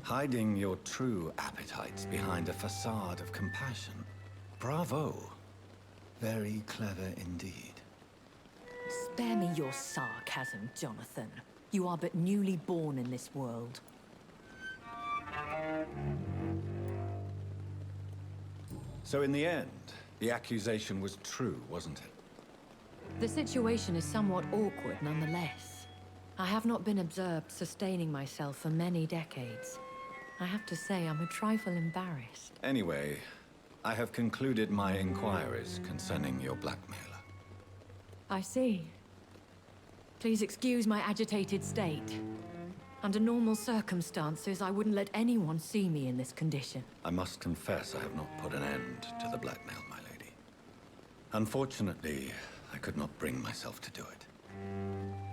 Hiding your true appetites behind a facade of compassion. Bravo. Very clever indeed. Spare me your sarcasm, Jonathan. You are but newly born in this world. So in the end, the accusation was true, wasn't it? The situation is somewhat awkward nonetheless. I have not been observed sustaining myself for many decades. I have to say I'm a trifle embarrassed. Anyway, I have concluded my inquiries concerning your blackmailer. I see. Please excuse my agitated state. Under normal circumstances, I wouldn't let anyone see me in this condition. I must confess I have not put an end to the blackmail, my lady. Unfortunately, I could not bring myself to do it.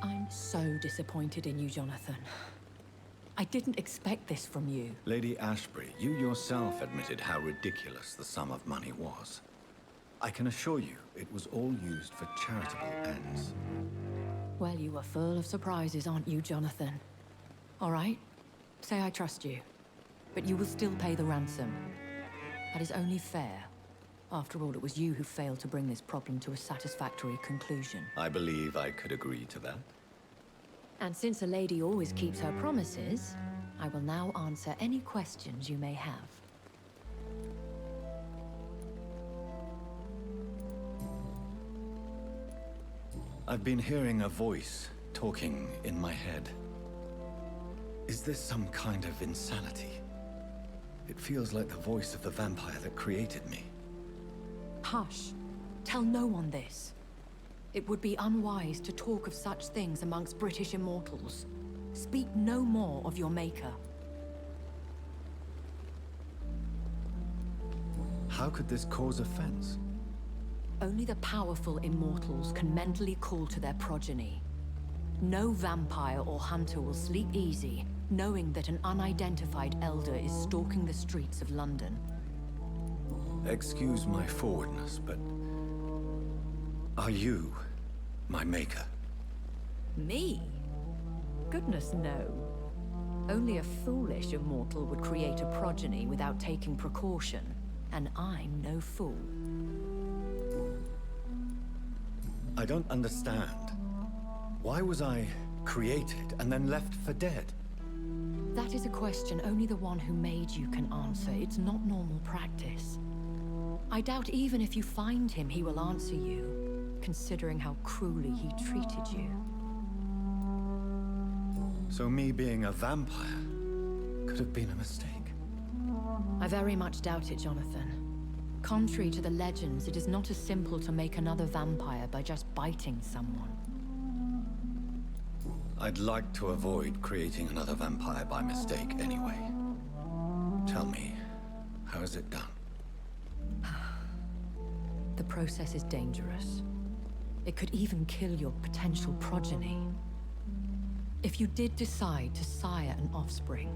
I'm so disappointed in you, Jonathan. I didn't expect this from you. Lady Ashbury, you yourself admitted how ridiculous the sum of money was. I can assure you, it was all used for charitable ends. Well, you are full of surprises, aren't you, Jonathan? All right, say I trust you, but you will still pay the ransom. That is only fair. After all, it was you who failed to bring this problem to a satisfactory conclusion. I believe I could agree to that. And since a lady always keeps her promises, I will now answer any questions you may have. I've been hearing a voice talking in my head. Is this some kind of insanity? It feels like the voice of the vampire that created me. Hush. Tell no one this. It would be unwise to talk of such things amongst British immortals. Speak no more of your maker. How could this cause offense? Only the powerful immortals can mentally call to their progeny. No vampire or hunter will sleep easy, knowing that an unidentified elder is stalking the streets of London. Excuse my forwardness, but... are you my maker? Me? Goodness, no. Only a foolish immortal would create a progeny without taking precaution, and I'm no fool. I don't understand. Why was I created and then left for dead? That is a question only the one who made you can answer. It's not normal practice. I doubt even if you find him, he will answer you, considering how cruelly he treated you. So me being a vampire could have been a mistake. I very much doubt it, Jonathan. Contrary to the legends, it is not as simple to make another vampire by just biting someone. I'd like to avoid creating another vampire by mistake anyway. Tell me, how is it done? The process is dangerous. It could even kill your potential progeny. If you did decide to sire an offspring,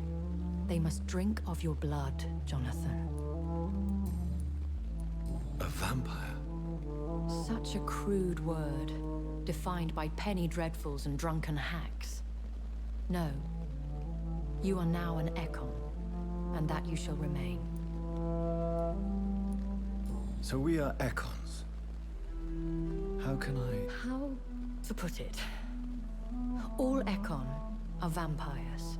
they must drink of your blood, Jonathan. A vampire? Such a crude word, defined by penny dreadfuls and drunken hacks. No. You are now an Ekon, and that you shall remain. So we are Ekons. How can I... How to put it? All Ekon are vampires.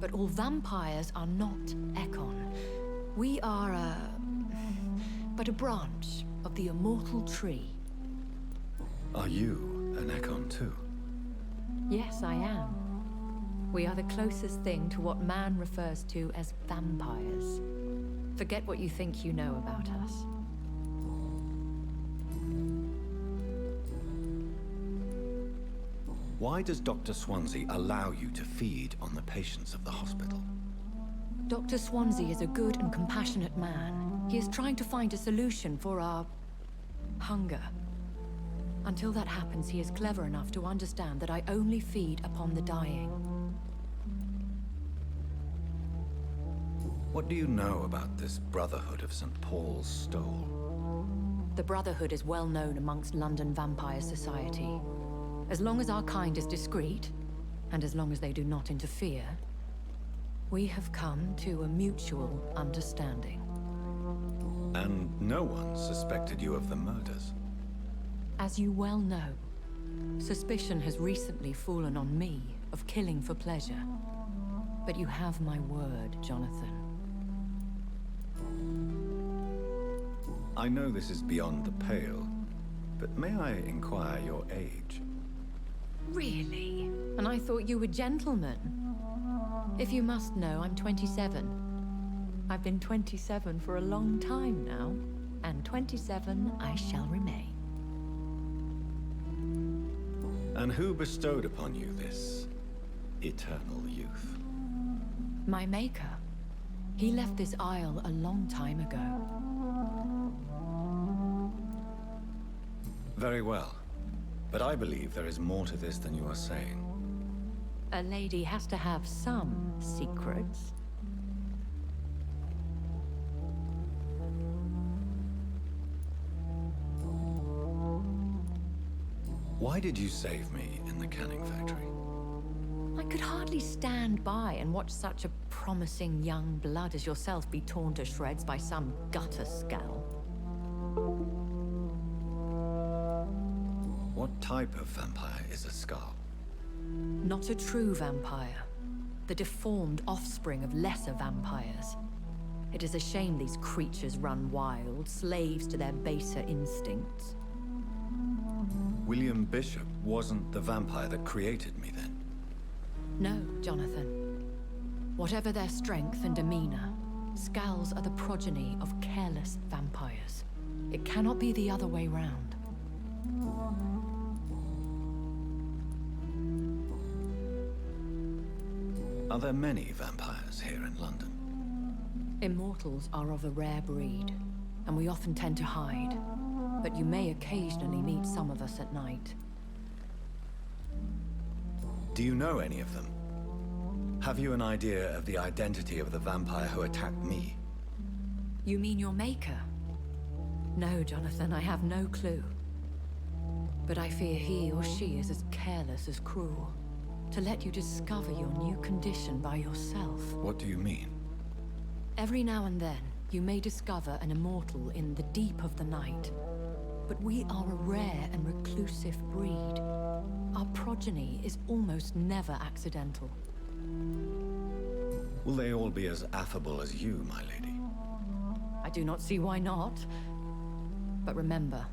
But all vampires are not Ekon. We are but a branch of the immortal tree. Are you an Ekon too? Yes, I am. We are the closest thing to what man refers to as vampires. Forget what you think you know about us. Why does Dr. Swansea allow you to feed on the patients of the hospital? Dr. Swansea is a good and compassionate man. He is trying to find a solution for our... hunger. Until that happens, he is clever enough to understand that I only feed upon the dying. What do you know about this Brotherhood of St. Paul's Stole? The Brotherhood is well known amongst London Vampire Society. As long as our kind is discreet, and as long as they do not interfere, we have come to a mutual understanding. And no one suspected you of the murders? As you well know, suspicion has recently fallen on me of killing for pleasure. But you have my word, Jonathan. I know this is beyond the pale, but may I inquire your age? Really? And I thought you were gentlemen. If you must know, I'm 27. I've been 27 for a long time now, and 27 I shall remain. And who bestowed upon you this eternal youth? My maker. He left this isle a long time ago. Very well. But I believe there is more to this than you are saying. A lady has to have some secrets. Why did you save me in the canning factory? I could hardly stand by and watch such a promising young blood as yourself be torn to shreds by some gutter scowl. What type of vampire is a Scarl? Not a true vampire. The deformed offspring of lesser vampires. It is a shame these creatures run wild, slaves to their baser instincts. William Bishop wasn't the vampire that created me then? No, Jonathan. Whatever their strength and demeanor, Skulls are the progeny of careless vampires. It cannot be the other way round. Are there many vampires here in London? Immortals are of a rare breed, and we often tend to hide. But you may occasionally meet some of us at night. Do you know any of them? Have you an idea of the identity of the vampire who attacked me? You mean your maker? No, Jonathan, I have no clue. But I fear he or she is as careless as cruel. To let you discover your new condition by yourself. What do you mean? Every now and then, you may discover an immortal in the deep of the night. But we are a rare and reclusive breed. Our progeny is almost never accidental. Will they all be as affable as you, my lady? I do not see why not. But remember,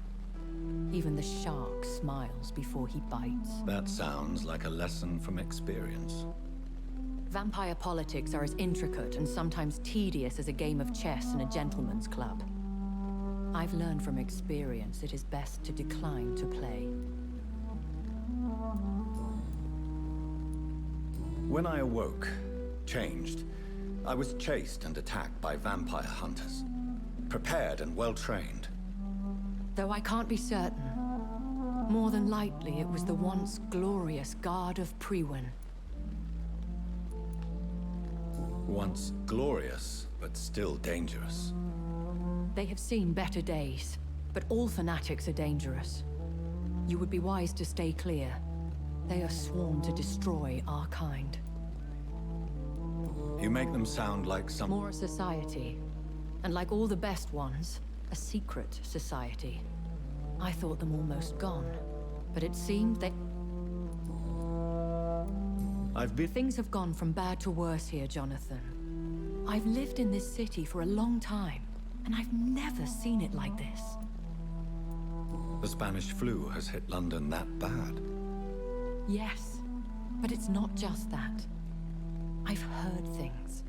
even the shark smiles before he bites. That sounds like a lesson from experience. Vampire politics are as intricate and sometimes tedious as a game of chess in a gentleman's club. I've learned from experience it is best to decline to play. When I awoke, changed, I was chased and attacked by vampire hunters. Prepared and well-trained. Though I can't be certain, more than likely it was the once glorious Guard of Priwen. Once glorious, but still dangerous. They have seen better days, but all fanatics are dangerous. You would be wise to stay clear. They are sworn to destroy our kind. You make them sound like some... More a society. And like all the best ones, a secret society. I thought them almost gone, but it seemed they... Things have gone from bad to worse here, Jonathan. I've lived in this city for a long time, and I've never seen it like this. The Spanish flu has hit London that bad. Yes, but it's not just that. I've heard things.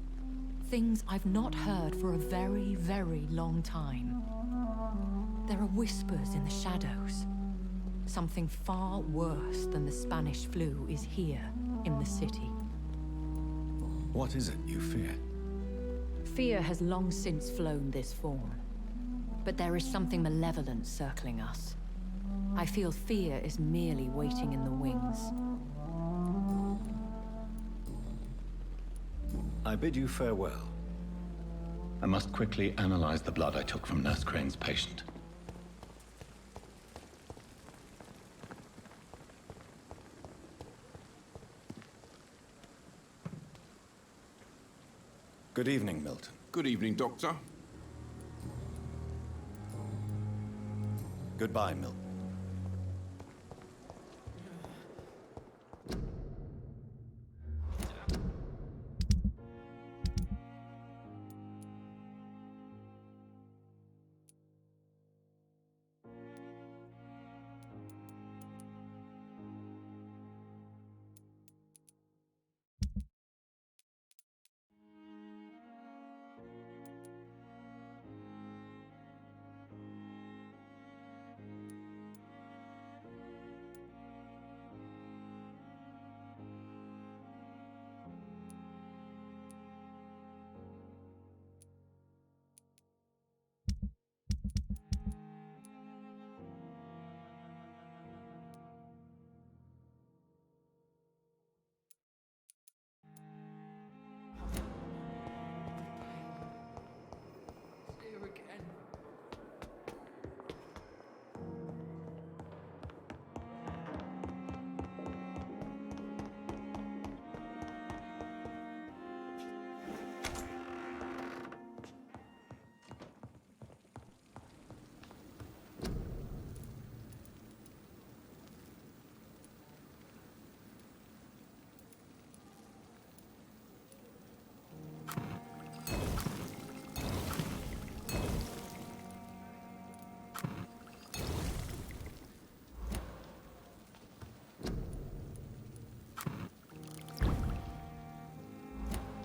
Things I've not heard for a very, very long time. There are whispers in the shadows. Something far worse than the Spanish flu is here in the city. What is it you fear? Fear has long since flown this form. But there is something malevolent circling us. I feel fear is merely waiting in the wings. I bid you farewell. I must quickly analyze the blood I took from Nurse Crane's patient. Good evening, Milton. Good evening, Doctor. Goodbye, Milton.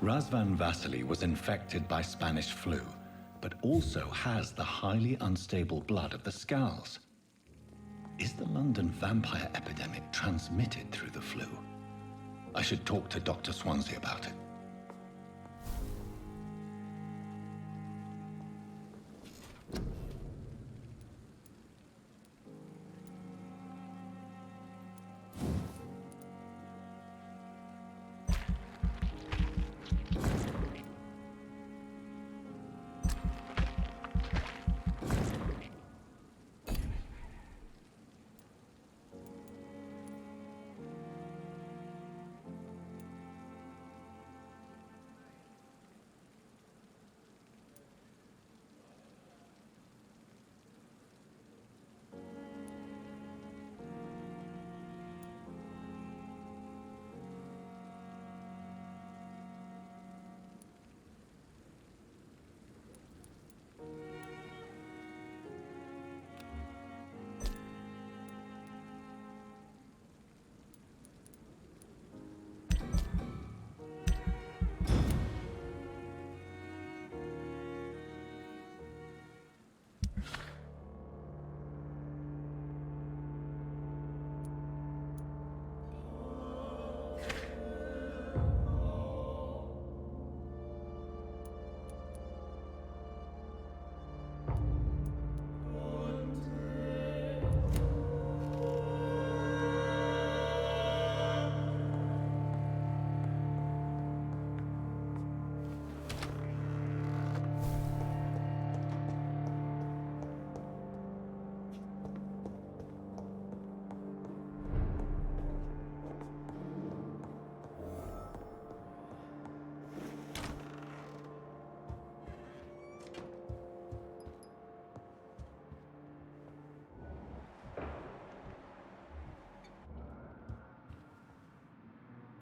Razvan Vasily was infected by Spanish flu, but also has the highly unstable blood of the Scowls. Is the London vampire epidemic transmitted through the flu? I should talk to Dr. Swansea about it.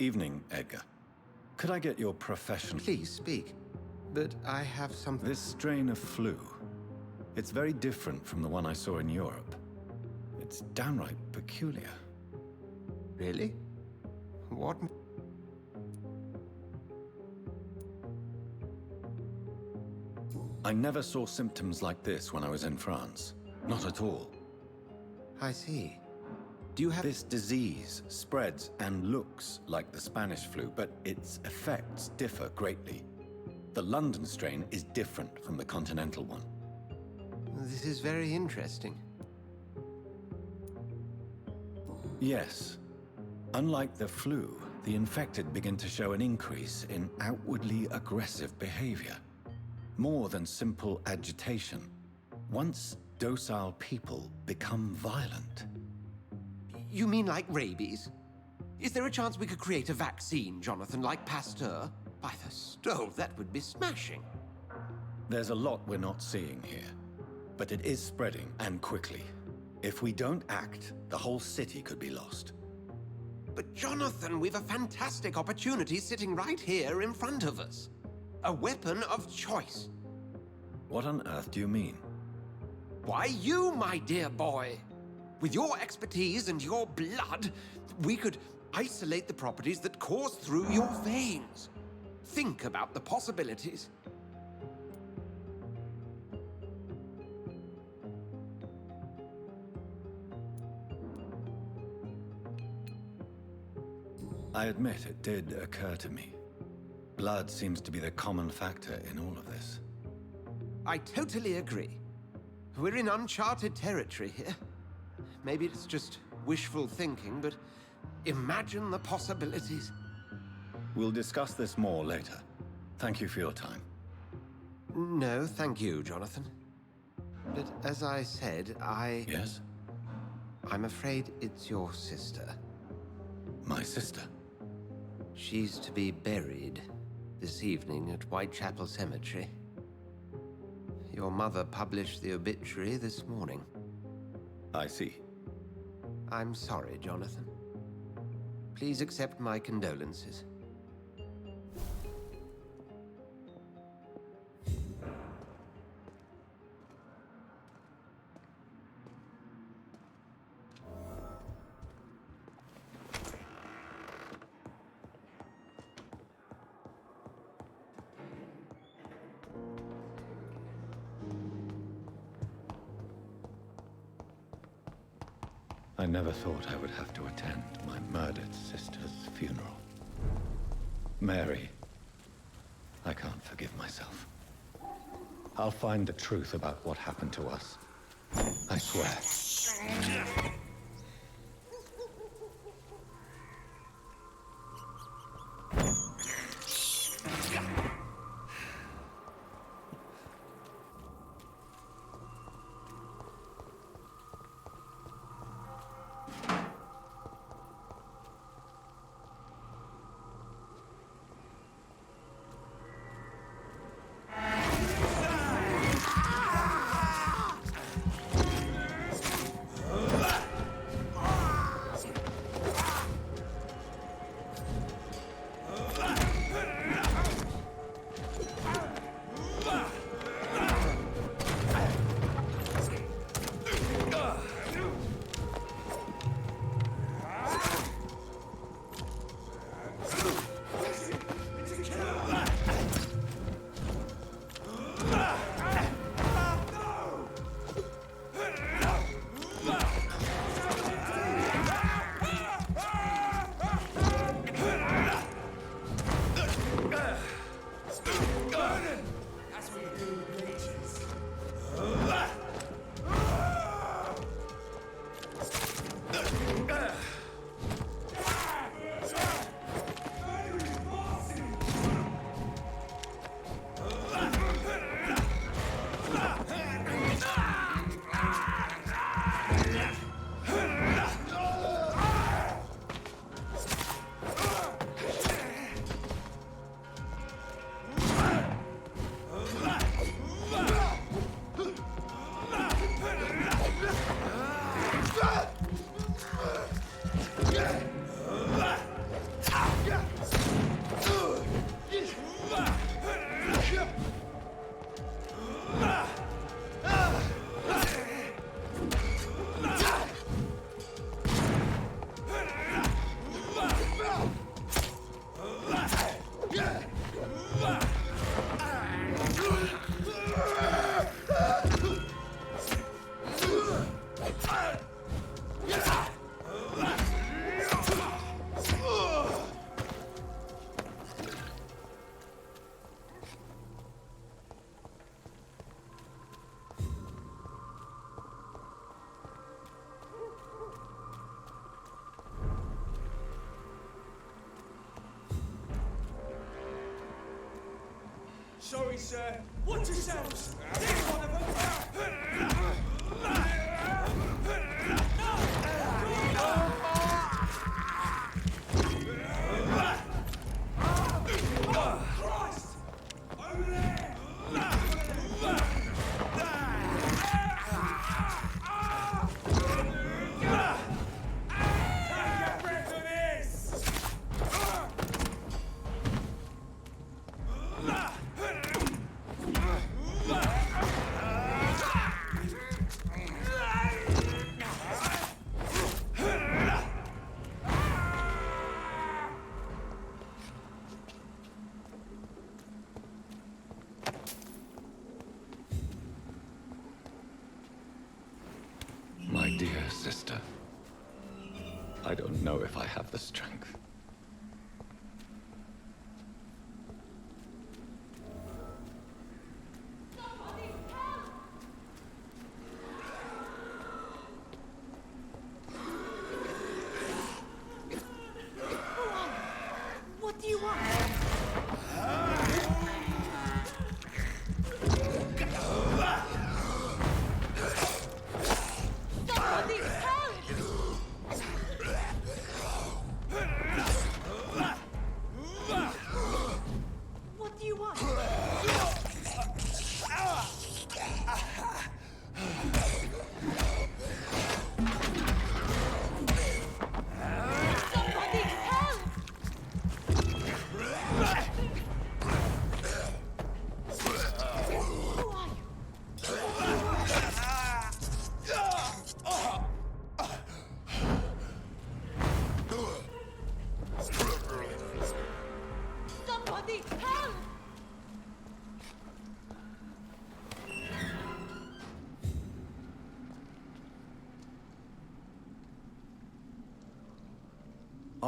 Evening, Edgar. Could I get your profession? Please speak. But I have something. This strain of flu. It's very different from the one I saw in Europe. It's downright peculiar. Really? What? I never saw symptoms like this when I was in France. Not at all. I see. Do you have... This disease spreads and looks like the Spanish flu, but its effects differ greatly. The London strain is different from the continental one. This is very interesting. Yes. Unlike the flu, the infected begin to show an increase in outwardly aggressive behavior. More than simple agitation. Once docile people become violent. You mean like rabies? Is there a chance we could create a vaccine, Jonathan, like Pasteur? By the stove, that would be smashing. There's a lot we're not seeing here. But it is spreading, and quickly. If we don't act, the whole city could be lost. But Jonathan, we've a fantastic opportunity sitting right here in front of us. A weapon of choice. What on earth do you mean? Why, you, my dear boy. With your expertise and your blood, we could isolate the properties that course through your veins. Think about the possibilities. I admit it did occur to me. Blood seems to be the common factor in all of this. I totally agree. We're in uncharted territory here. Maybe it's just wishful thinking, but imagine the possibilities. We'll discuss this more later. Thank you for your time. No, thank you, Jonathan. But as I said, Yes? I'm afraid it's your sister. My sister? She's to be buried this evening at Whitechapel Cemetery. Your mother published the obituary this morning. I see. I'm sorry, Jonathan. Please accept my condolences. I never thought I would have to attend my murdered sister's funeral. Mary, I can't forgive myself. I'll find the truth about what happened to us. I swear. Sorry, sir. Watch yourselves! There's one of them! Oh, Christ! Over there! Take your breath of this! My dear sister, I don't know if I have the strength. What do you want? Somebody help! What do you want? Somebody help! Somebody help!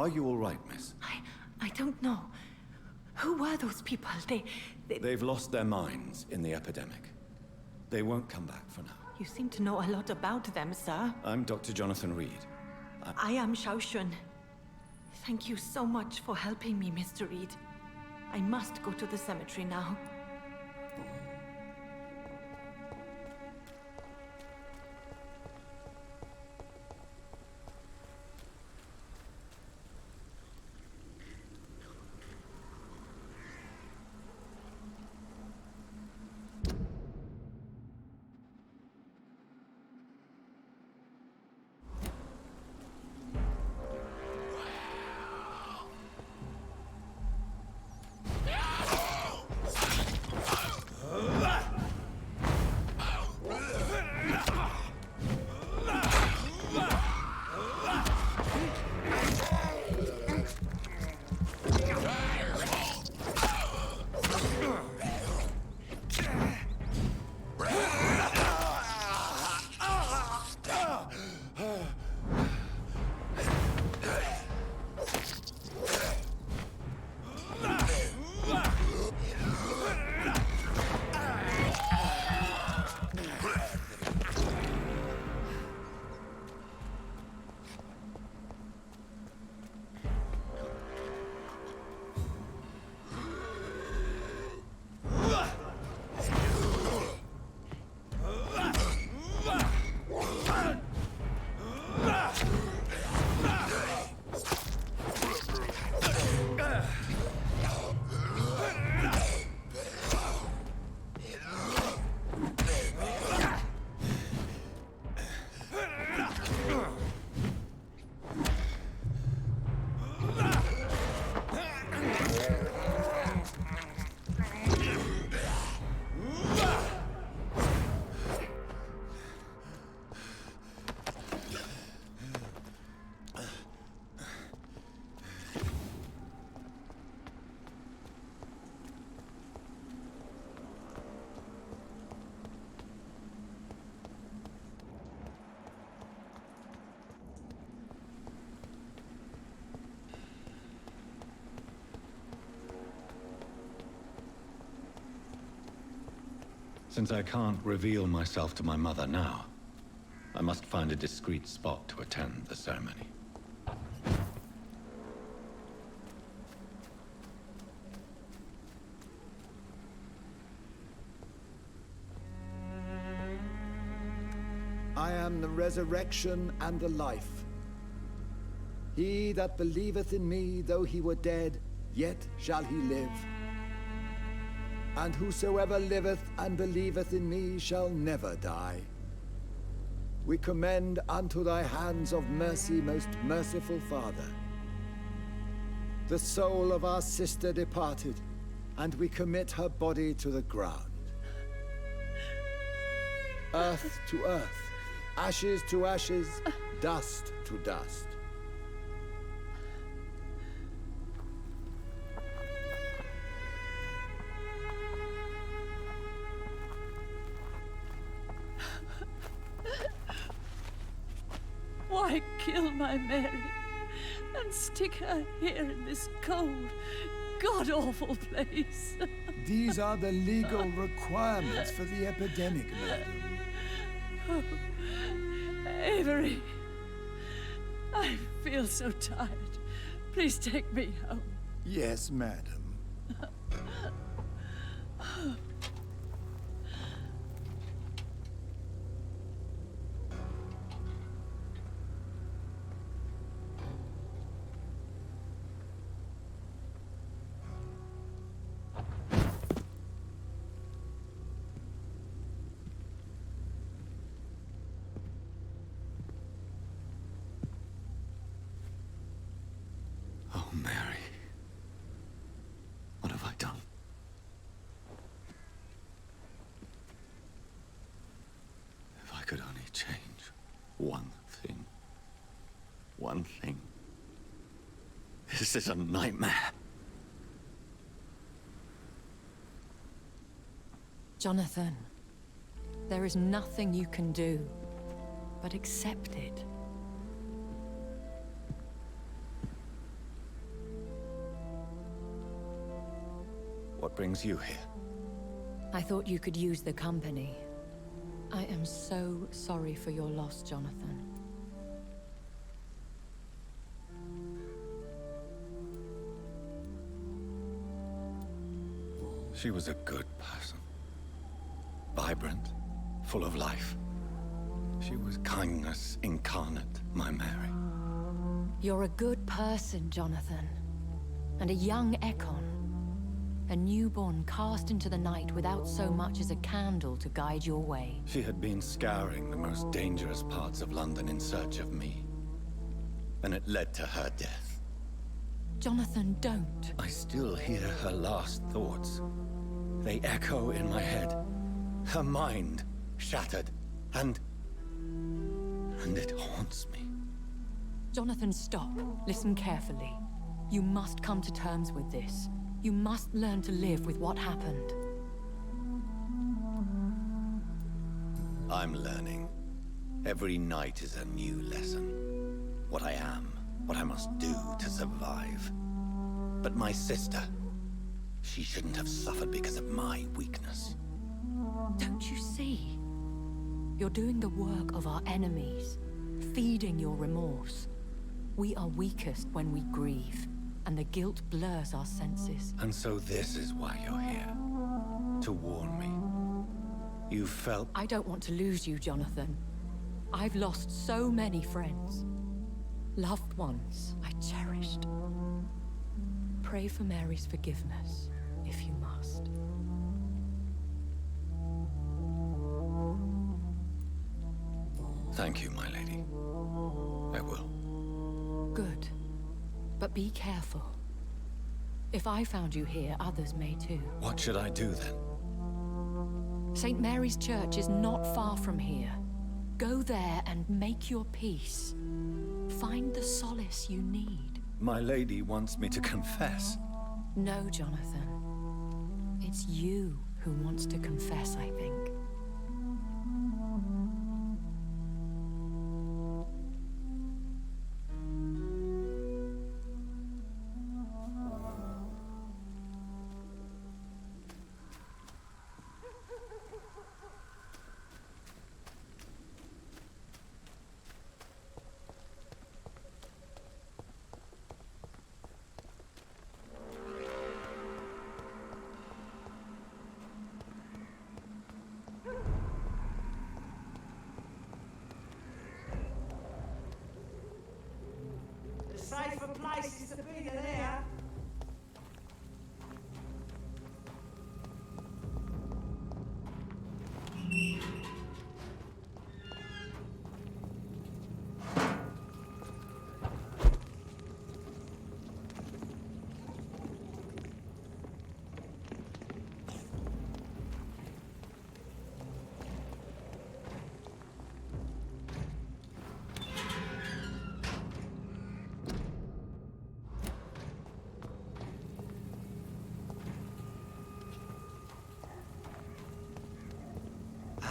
Are you all right, miss? I don't know. Who were those people? They've lost their minds in the epidemic. They won't come back for now. You seem to know a lot about them, sir. I'm Dr. Jonathan Reed. I am Xiaoxun. Thank you so much for helping me, Mr. Reed. I must go to the cemetery now. Since I can't reveal myself to my mother now, I must find a discreet spot to attend the ceremony. I am the resurrection and the life. He that believeth in me, though he were dead, yet shall he live. And whosoever liveth and believeth in me shall never die. We commend unto thy hands of mercy, most merciful Father, the soul of our sister departed, and we commit her body to the ground. Earth to earth, ashes to ashes, dust to dust. Why kill my Mary and stick her here in this cold, god-awful place? These are the legal requirements for the epidemic, madam. Oh, Avery, I feel so tired. Please take me home. Yes, madam. Oh, Mary. What have I done? If I could only change one thing. One thing. This is a nightmare. Jonathan, there is nothing you can do but accept it. What brings you here? I thought you could use the company. I am so sorry for your loss, Jonathan. She was a good person. Vibrant, full of life. She was kindness incarnate, my Mary. You're a good person, Jonathan. And a young Ekon. A newborn cast into the night without so much as a candle to guide your way. She had been scouring the most dangerous parts of London in search of me. And it led to her death. Jonathan, don't. I still hear her last thoughts. They echo in my head. Her mind shattered, and it haunts me. Jonathan, stop. Listen carefully. You must come to terms with this. You must learn to live with what happened. I'm learning. Every night is a new lesson. What I am, what I must do to survive. But my sister, she shouldn't have suffered because of my weakness. Don't you see? You're doing the work of our enemies, feeding your remorse. We are weakest when we grieve, and the guilt blurs our senses. And so this is why you're here. To warn me. You felt... I don't want to lose you, Jonathan. I've lost so many friends. Loved ones I cherished. Pray for Mary's forgiveness, if you must. Thank you, my lady. I will. Good. But be careful. If I found you here, others may too. What should I do then? St. Mary's Church is not far from here. Go there and make your peace. Find the solace you need. My lady wants me to confess. No, Jonathan. It's you who wants to confess, I think. Safer places to be than here.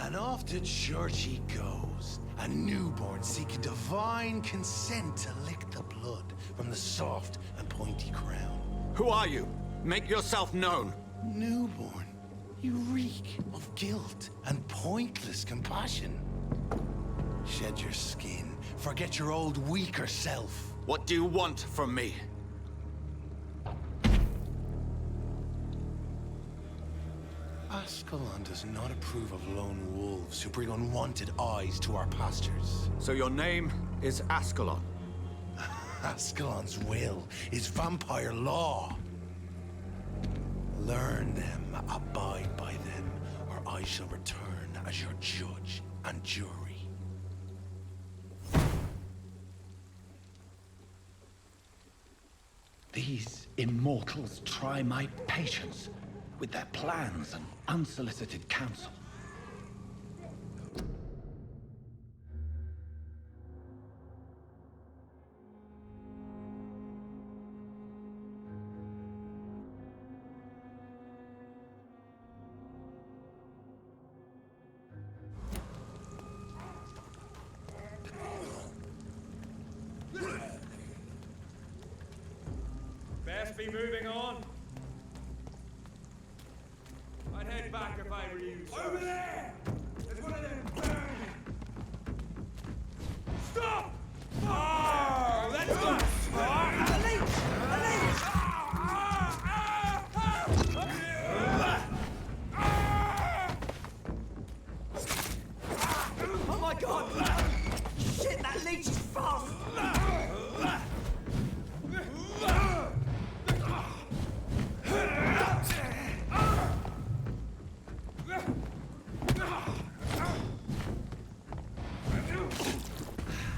And off to church he goes, a newborn seeking divine consent to lick the blood from the soft and pointy crown. Who are you? Make yourself known. Newborn, you reek of guilt and pointless compassion. Shed your skin, forget your old weaker self. What do you want from me? Ascalon does not approve of lone wolves who bring unwanted eyes to our pastures. So your name is Ascalon? Ascalon's will is vampire law. Learn them, abide by them, or I shall return as your judge and jury. These immortals try my patience with their plans and unsolicited counsel. Best be moving on. back if I were you, sir. Over there! There's one of them burning! Stop! Oh, that's good! A leech! A leech! Oh my god! Shit, that leech is fast!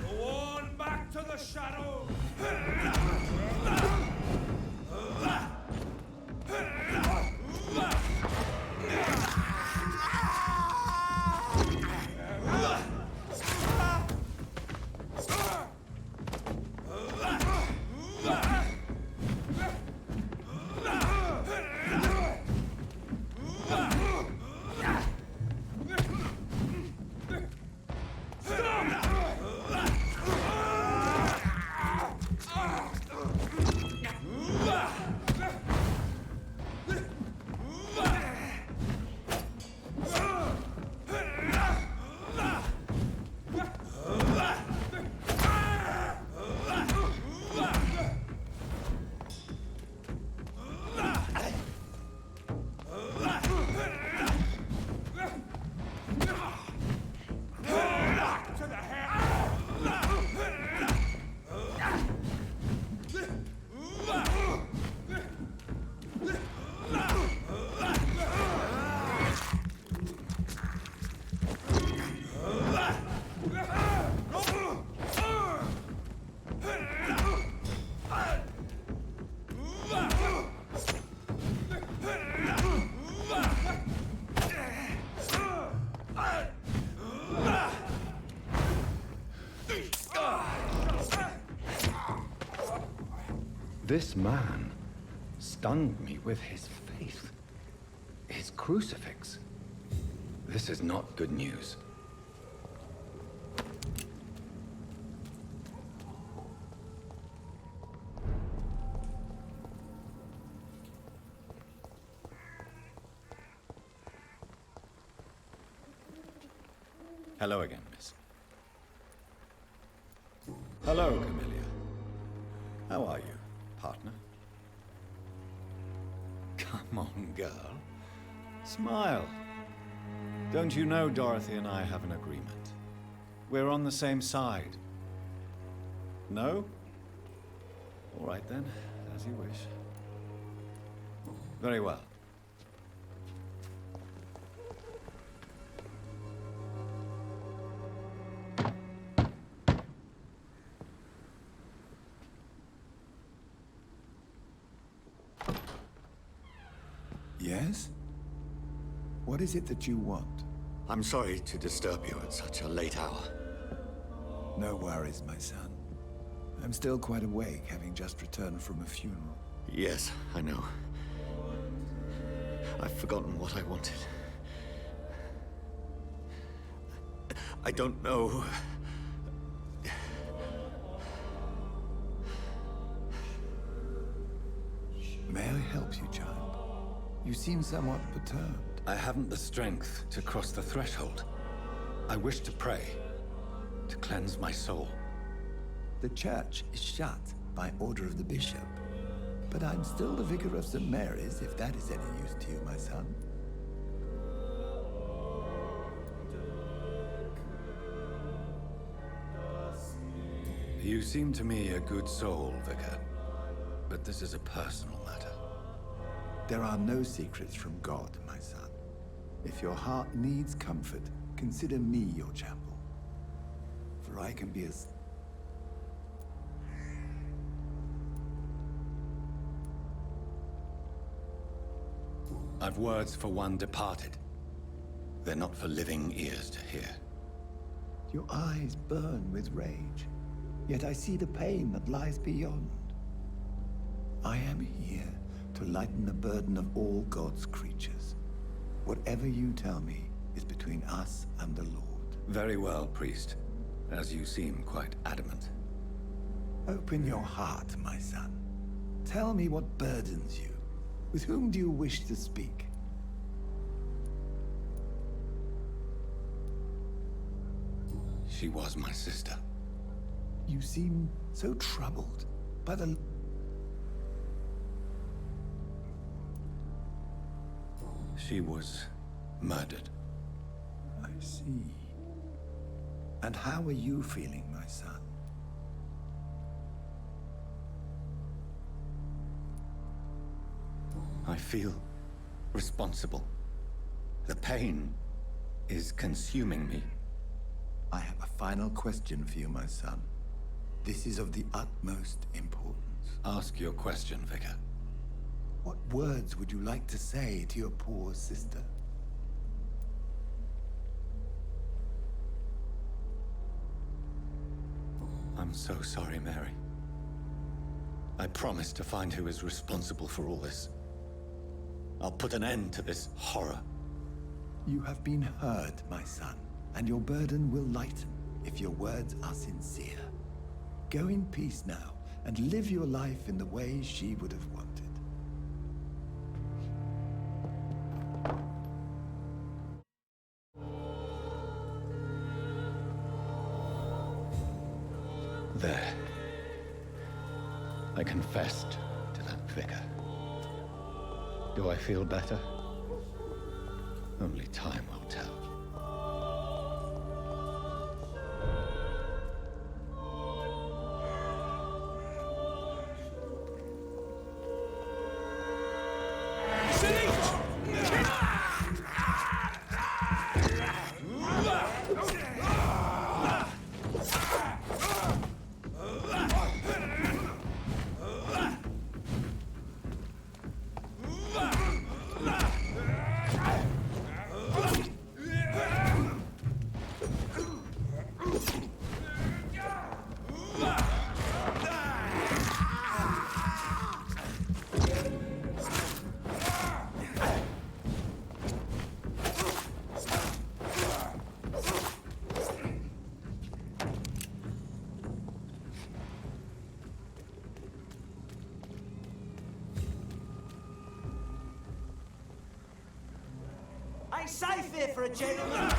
Go on back to the shadow! This man stunned me with his faith. His crucifix. This is not good news. Hello again, miss. Hello, Camellia. How are you, partner? Come on, girl. Smile. Don't you know Dorothy and I have an agreement? We're on the same side. No? All right then, as you wish. Very well. Yes? What is it that you want? I'm sorry to disturb you at such a late hour. No worries, my son. I'm still quite awake, having just returned from a funeral. Yes, I know. I've forgotten what I wanted. I don't know. May I help you, child? You seem somewhat perturbed. I haven't the strength to cross the threshold. I wish to pray, to cleanse my soul. The church is shut by order of the bishop. But I'm still the vicar of St. Mary's, if that is any use to you, my son. You seem to me a good soul, Vicar. But this is a personal matter. There are no secrets from God, my son. If your heart needs comfort, consider me your chapel. For I can be as... I've words for one departed. They're not for living ears to hear. Your eyes burn with rage, yet I see the pain that lies beyond. I am here to lighten the burden of all God's creatures. Whatever you tell me is between us and the Lord. Very well, priest. As you seem quite adamant. Open your heart, my son. Tell me what burdens you. With whom do you wish to speak? She was my sister. You seem so troubled by the... She was murdered. I see. And how are you feeling, my son? I feel responsible. The pain is consuming me. I have a final question for you, my son. This is of the utmost importance. Ask your question, Vicar. What words would you like to say to your poor sister? I'm so sorry, Mary. I promise to find who is responsible for all this. I'll put an end to this horror. You have been heard, my son, and your burden will lighten if your words are sincere. Go in peace now, and live your life in the way she would have wanted. There. I confessed to that vicar. Do I feel better? Only time will tell. Ain't safe here for a gentleman.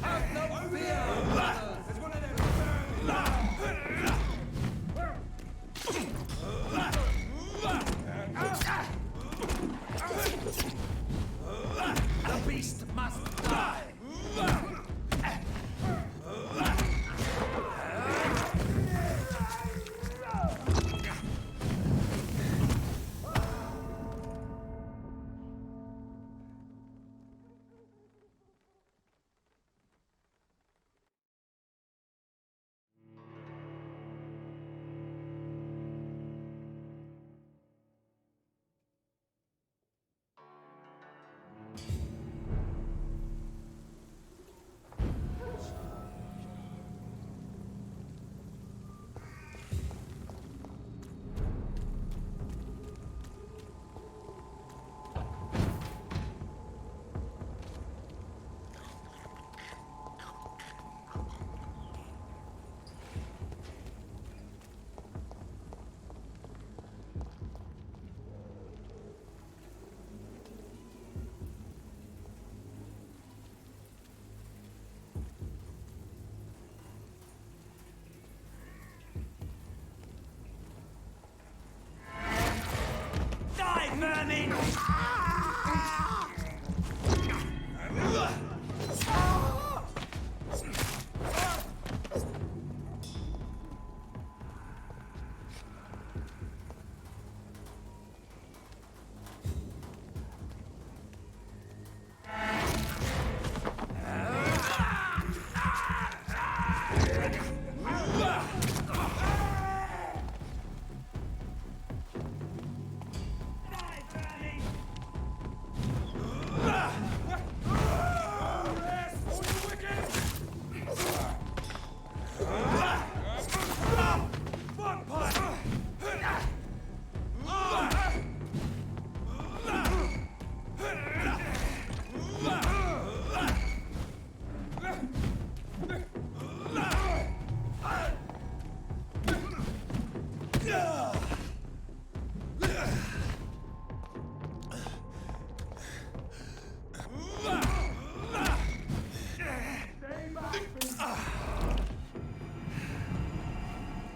Have no fear, brothers. There's one of them.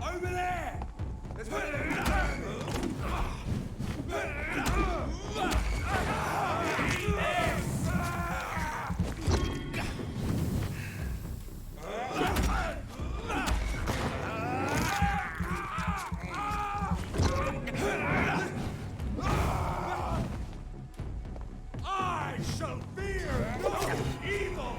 Over there! There's one of them! I shall fear no evil!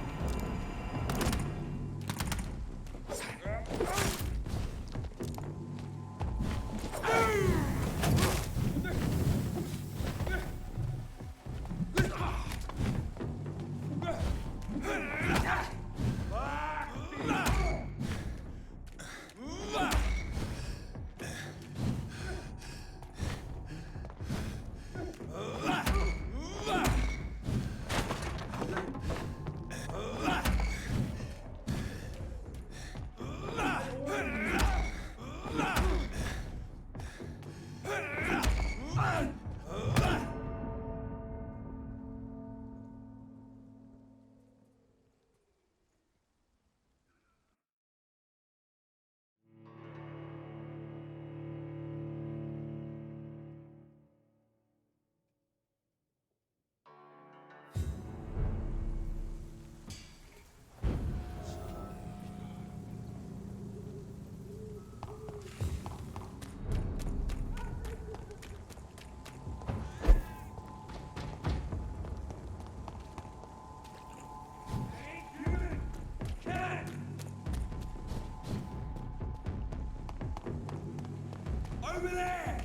Over there!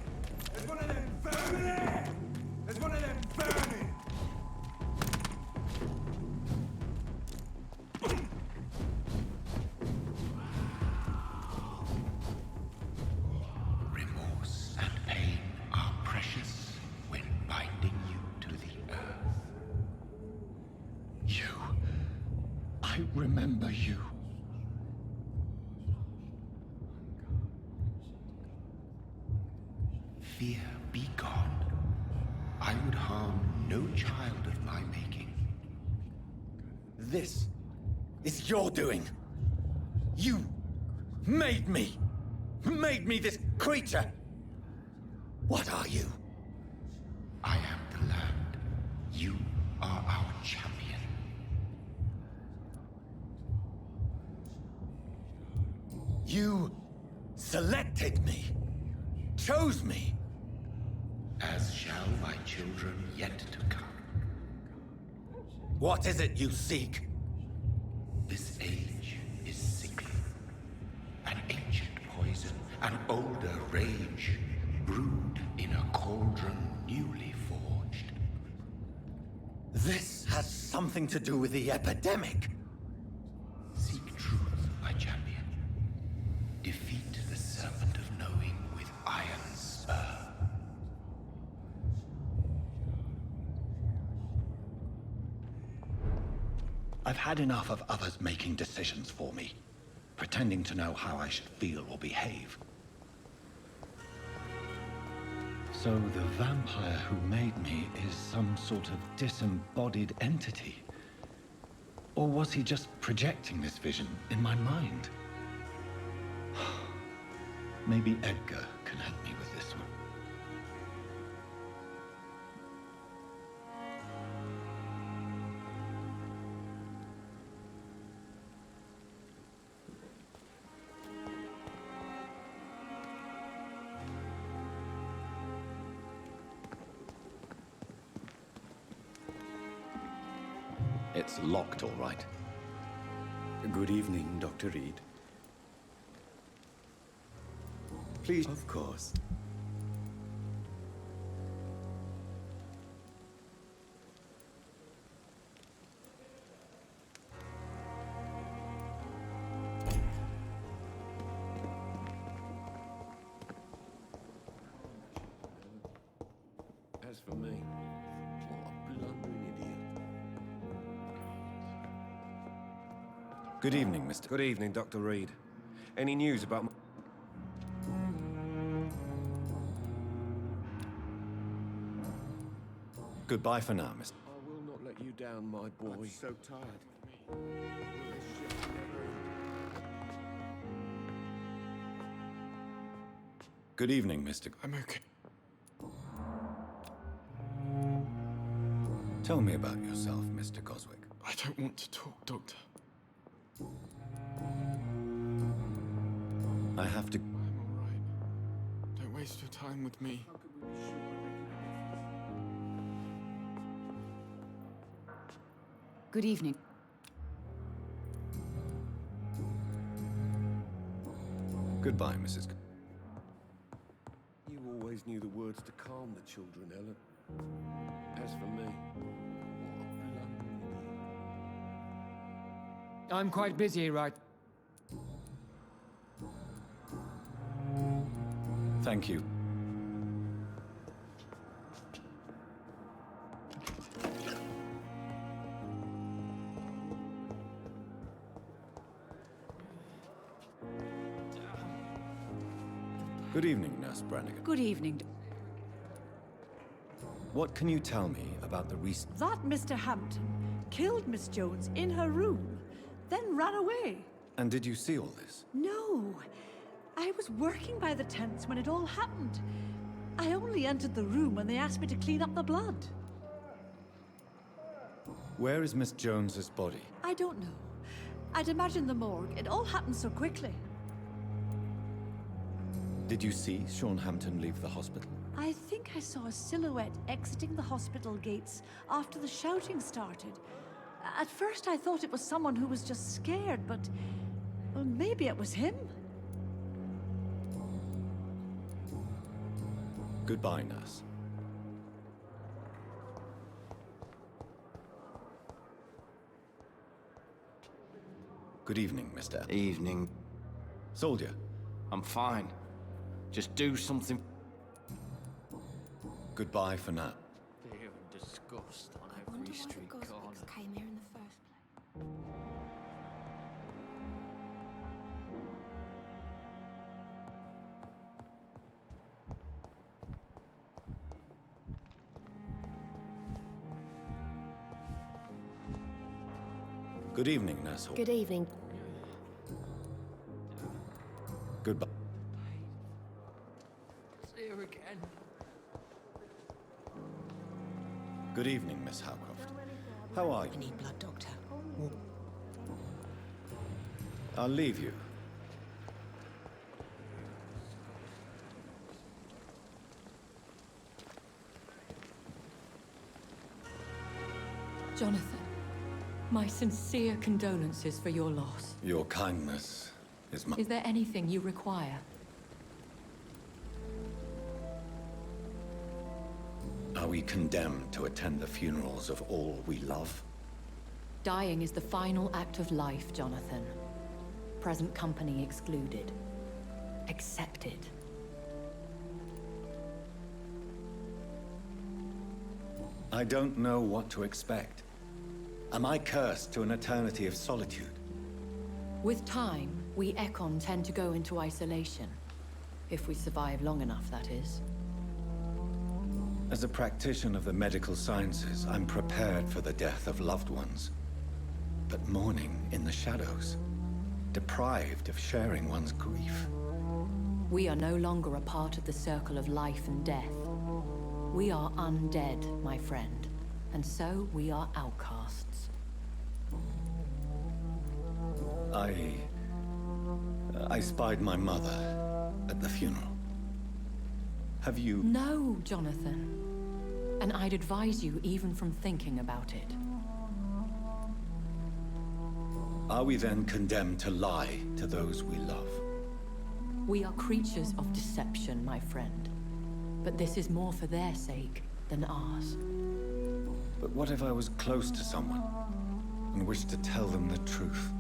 There's one of them over there! There's one of them vermin! Remorse and pain are precious when binding you to the earth. You. I remember you. Fear, be gone. I would harm no child of my making. This is your doing. You made me. Made me this creature. What are you? I am the land. You are our champion. You selected me. Chose me. As shall my children yet to come. What is it you seek? This age is sickly. An ancient poison, an older rage, brewed in a cauldron newly forged. This has something to do with the epidemic. Seek truth, my champion. Defeat the serpent of knowing with iron spur. I've had enough of others making decisions for me, pretending to know how I should feel or behave. So the vampire who made me is some sort of disembodied entity? Or was he just projecting this vision in my mind? Maybe Edgar can help me with this one. It's locked, all right. Good evening, Dr. Reed. Please. Of course. As for me, what a blundering idiot. Good evening, Mr. Good evening, Dr. Reed. Any news about my... Goodbye for now, Mr. I will not let you down, my boy. I'm so tired. Will this shit never end? Good evening, Mr. I'm okay. Tell me about yourself, Mr. Goswick. I don't want to talk, Doctor. I have to... I'm all right. Don't waste your time with me. Good evening. Goodbye, Mrs. You always knew the words to calm the children, Ellen. As for me, what a blundering idiot. I'm quite busy, right? Thank you. Good evening, Nurse Brannigan. Good evening. What can you tell me about the recent... That Mr. Hampton killed Miss Jones in her room, then ran away. And did you see all this? No. I was working by the tents when it all happened. I only entered the room when they asked me to clean up the blood. Where is Miss Jones's body? I don't know. I'd imagine the morgue. It all happened so quickly. Did you see Sean Hampton leave the hospital? I think I saw a silhouette exiting the hospital gates after the shouting started. At first I thought it was someone who was just scared, but... well, maybe it was him. Goodbye, nurse. Good evening, Mr. Evening. Soldier. I'm fine. Just do something. Goodbye for now. Fear and disgust on every street corner. Came here in the first place. Good evening, Nurse Hall. Good evening. Goodbye. See you again. Good evening, Miss Howcroft. How are you? We need blood, Doctor. I'll leave you. Jonathan, my sincere condolences for your loss. Your kindness is my... Is there anything you require? Are we condemned to attend the funerals of all we love? Dying is the final act of life, Jonathan. Present company excluded. Accepted. I don't know what to expect. Am I cursed to an eternity of solitude? With time, we Ekon tend to go into isolation. If we survive long enough, that is. As a practitioner of the medical sciences, I'm prepared for the death of loved ones. But mourning in the shadows, deprived of sharing one's grief. We are no longer a part of the circle of life and death. We are undead, my friend, and so we are outcasts. I spied my mother at the funeral. Have you... No, Jonathan. And I'd advise you even from thinking about it. Are we then condemned to lie to those we love? We are creatures of deception, my friend. But this is more for their sake than ours. But what if I was close to someone and wished to tell them the truth?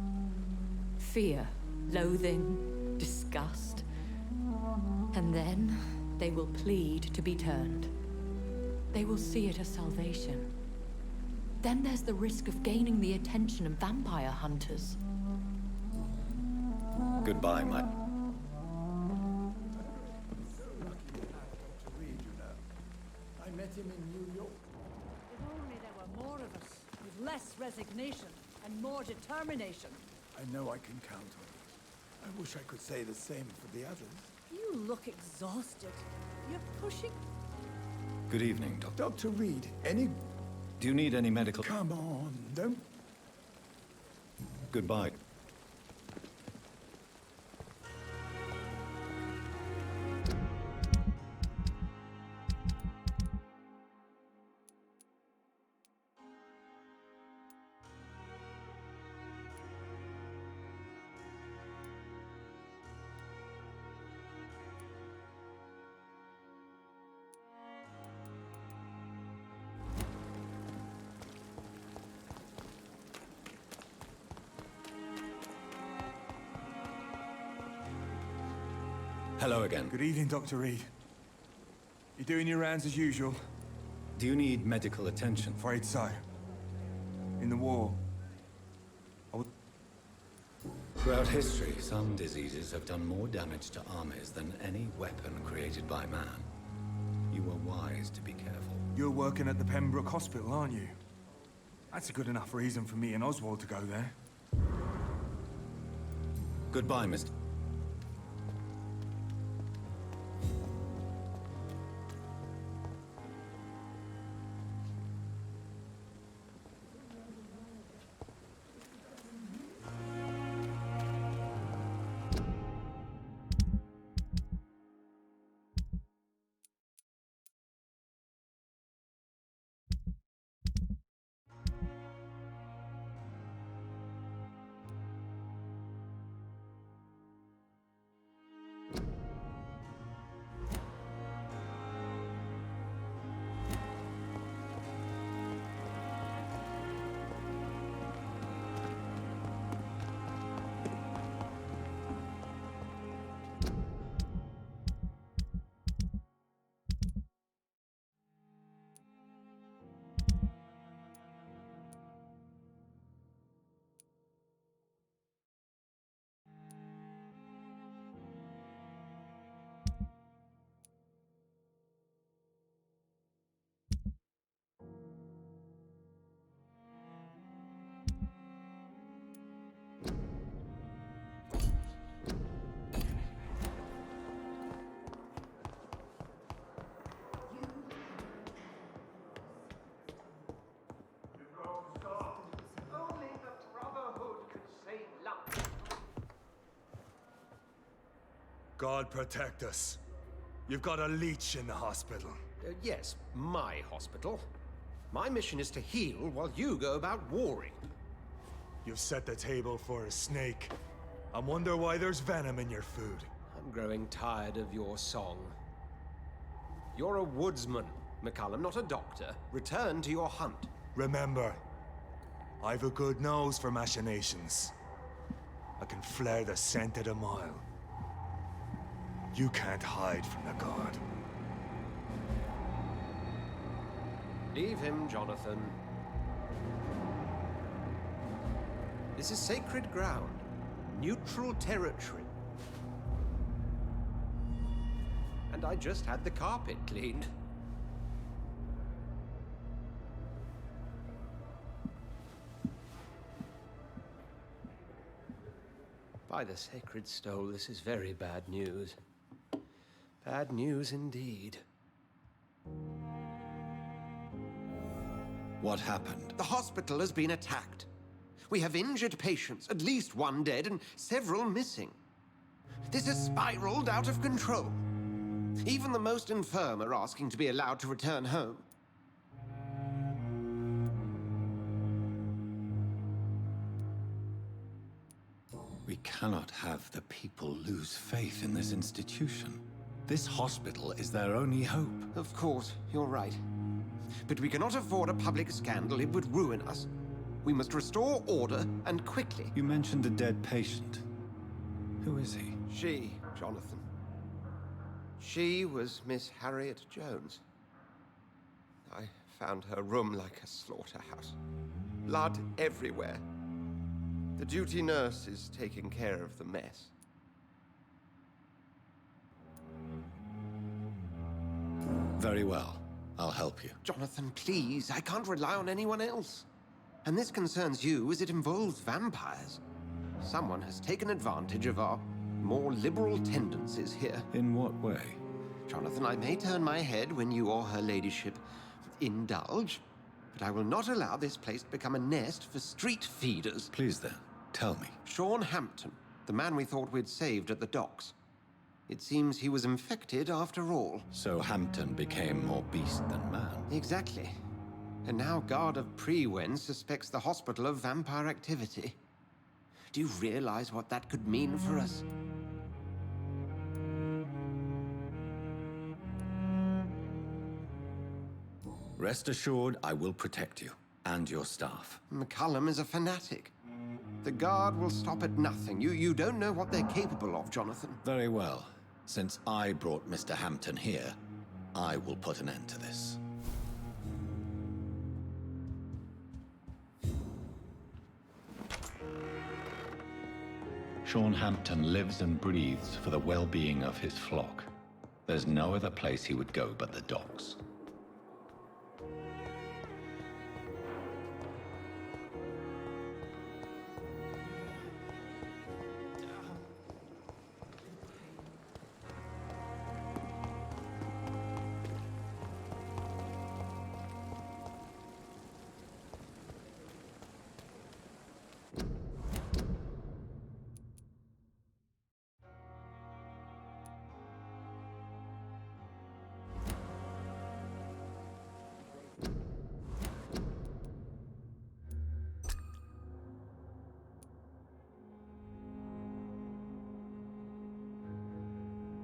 Fear, loathing, disgust. And then they will plead to be turned. They will see it as salvation. Then there's the risk of gaining the attention of vampire hunters. Goodbye, my... I met him in New York. If only there were more of us, with less resignation and more determination. I know I can count on it. I wish I could say the same for the others. You look exhausted. You're pushing... Good evening, Doctor. Dr. Reed, any... Do you need any medical... Come on, don't... Goodbye. Hello again. Good evening, Dr. Reed. You doing your rounds as usual? Do you need medical attention? Afraid so. In the war, Throughout history, some diseases have done more damage to armies than any weapon created by man. You were wise to be careful. You're working at the Pembroke Hospital, aren't you? That's a good enough reason for me and Oswald to go there. Goodbye, Mr. God protect us. You've got a leech in the hospital. Yes, my hospital. My mission is to heal while you go about warring. You've set the table for a snake. I wonder why there's venom in your food. I'm growing tired of your song. You're a woodsman, McCullum, not a doctor. Return to your hunt. Remember, I've a good nose for machinations. I can flare the scent at a mile. You can't hide from the god. Leave him, Jonathan. This is sacred ground. Neutral territory. And I just had the carpet cleaned. By the sacred stole, this is very bad news. Bad news indeed. What happened? The hospital has been attacked. We have injured patients, at least one dead and several missing. This has spiraled out of control. Even the most infirm are asking to be allowed to return home. We cannot have the people lose faith in this institution. This hospital is their only hope. Of course, you're right. But we cannot afford a public scandal. It would ruin us. We must restore order, and quickly. You mentioned a dead patient. Who is he? She, Jonathan. She was Miss Harriet Jones. I found her room like a slaughterhouse. Blood everywhere. The duty nurse is taking care of the mess. Very well. I'll help you. Jonathan, please. I can't rely on anyone else. And this concerns you as it involves vampires. Someone has taken advantage of our more liberal tendencies here. In what way? Jonathan, I may turn my head when you or her ladyship indulge, but I will not allow this place to become a nest for street feeders. Please then, tell me. Sean Hampton, the man we thought we'd saved at the docks. It seems he was infected after all. So Hampton became more beast than man. Exactly. And now Guard of Prewen suspects the hospital of vampire activity. Do you realize what that could mean for us? Rest assured, I will protect you and your staff. McCullum is a fanatic. The Guard will stop at nothing. You don't know what they're capable of, Jonathan. Very well. Since I brought Mr. Hampton here, I will put an end to this. Sean Hampton lives and breathes for the well-being of his flock. There's no other place he would go but the docks.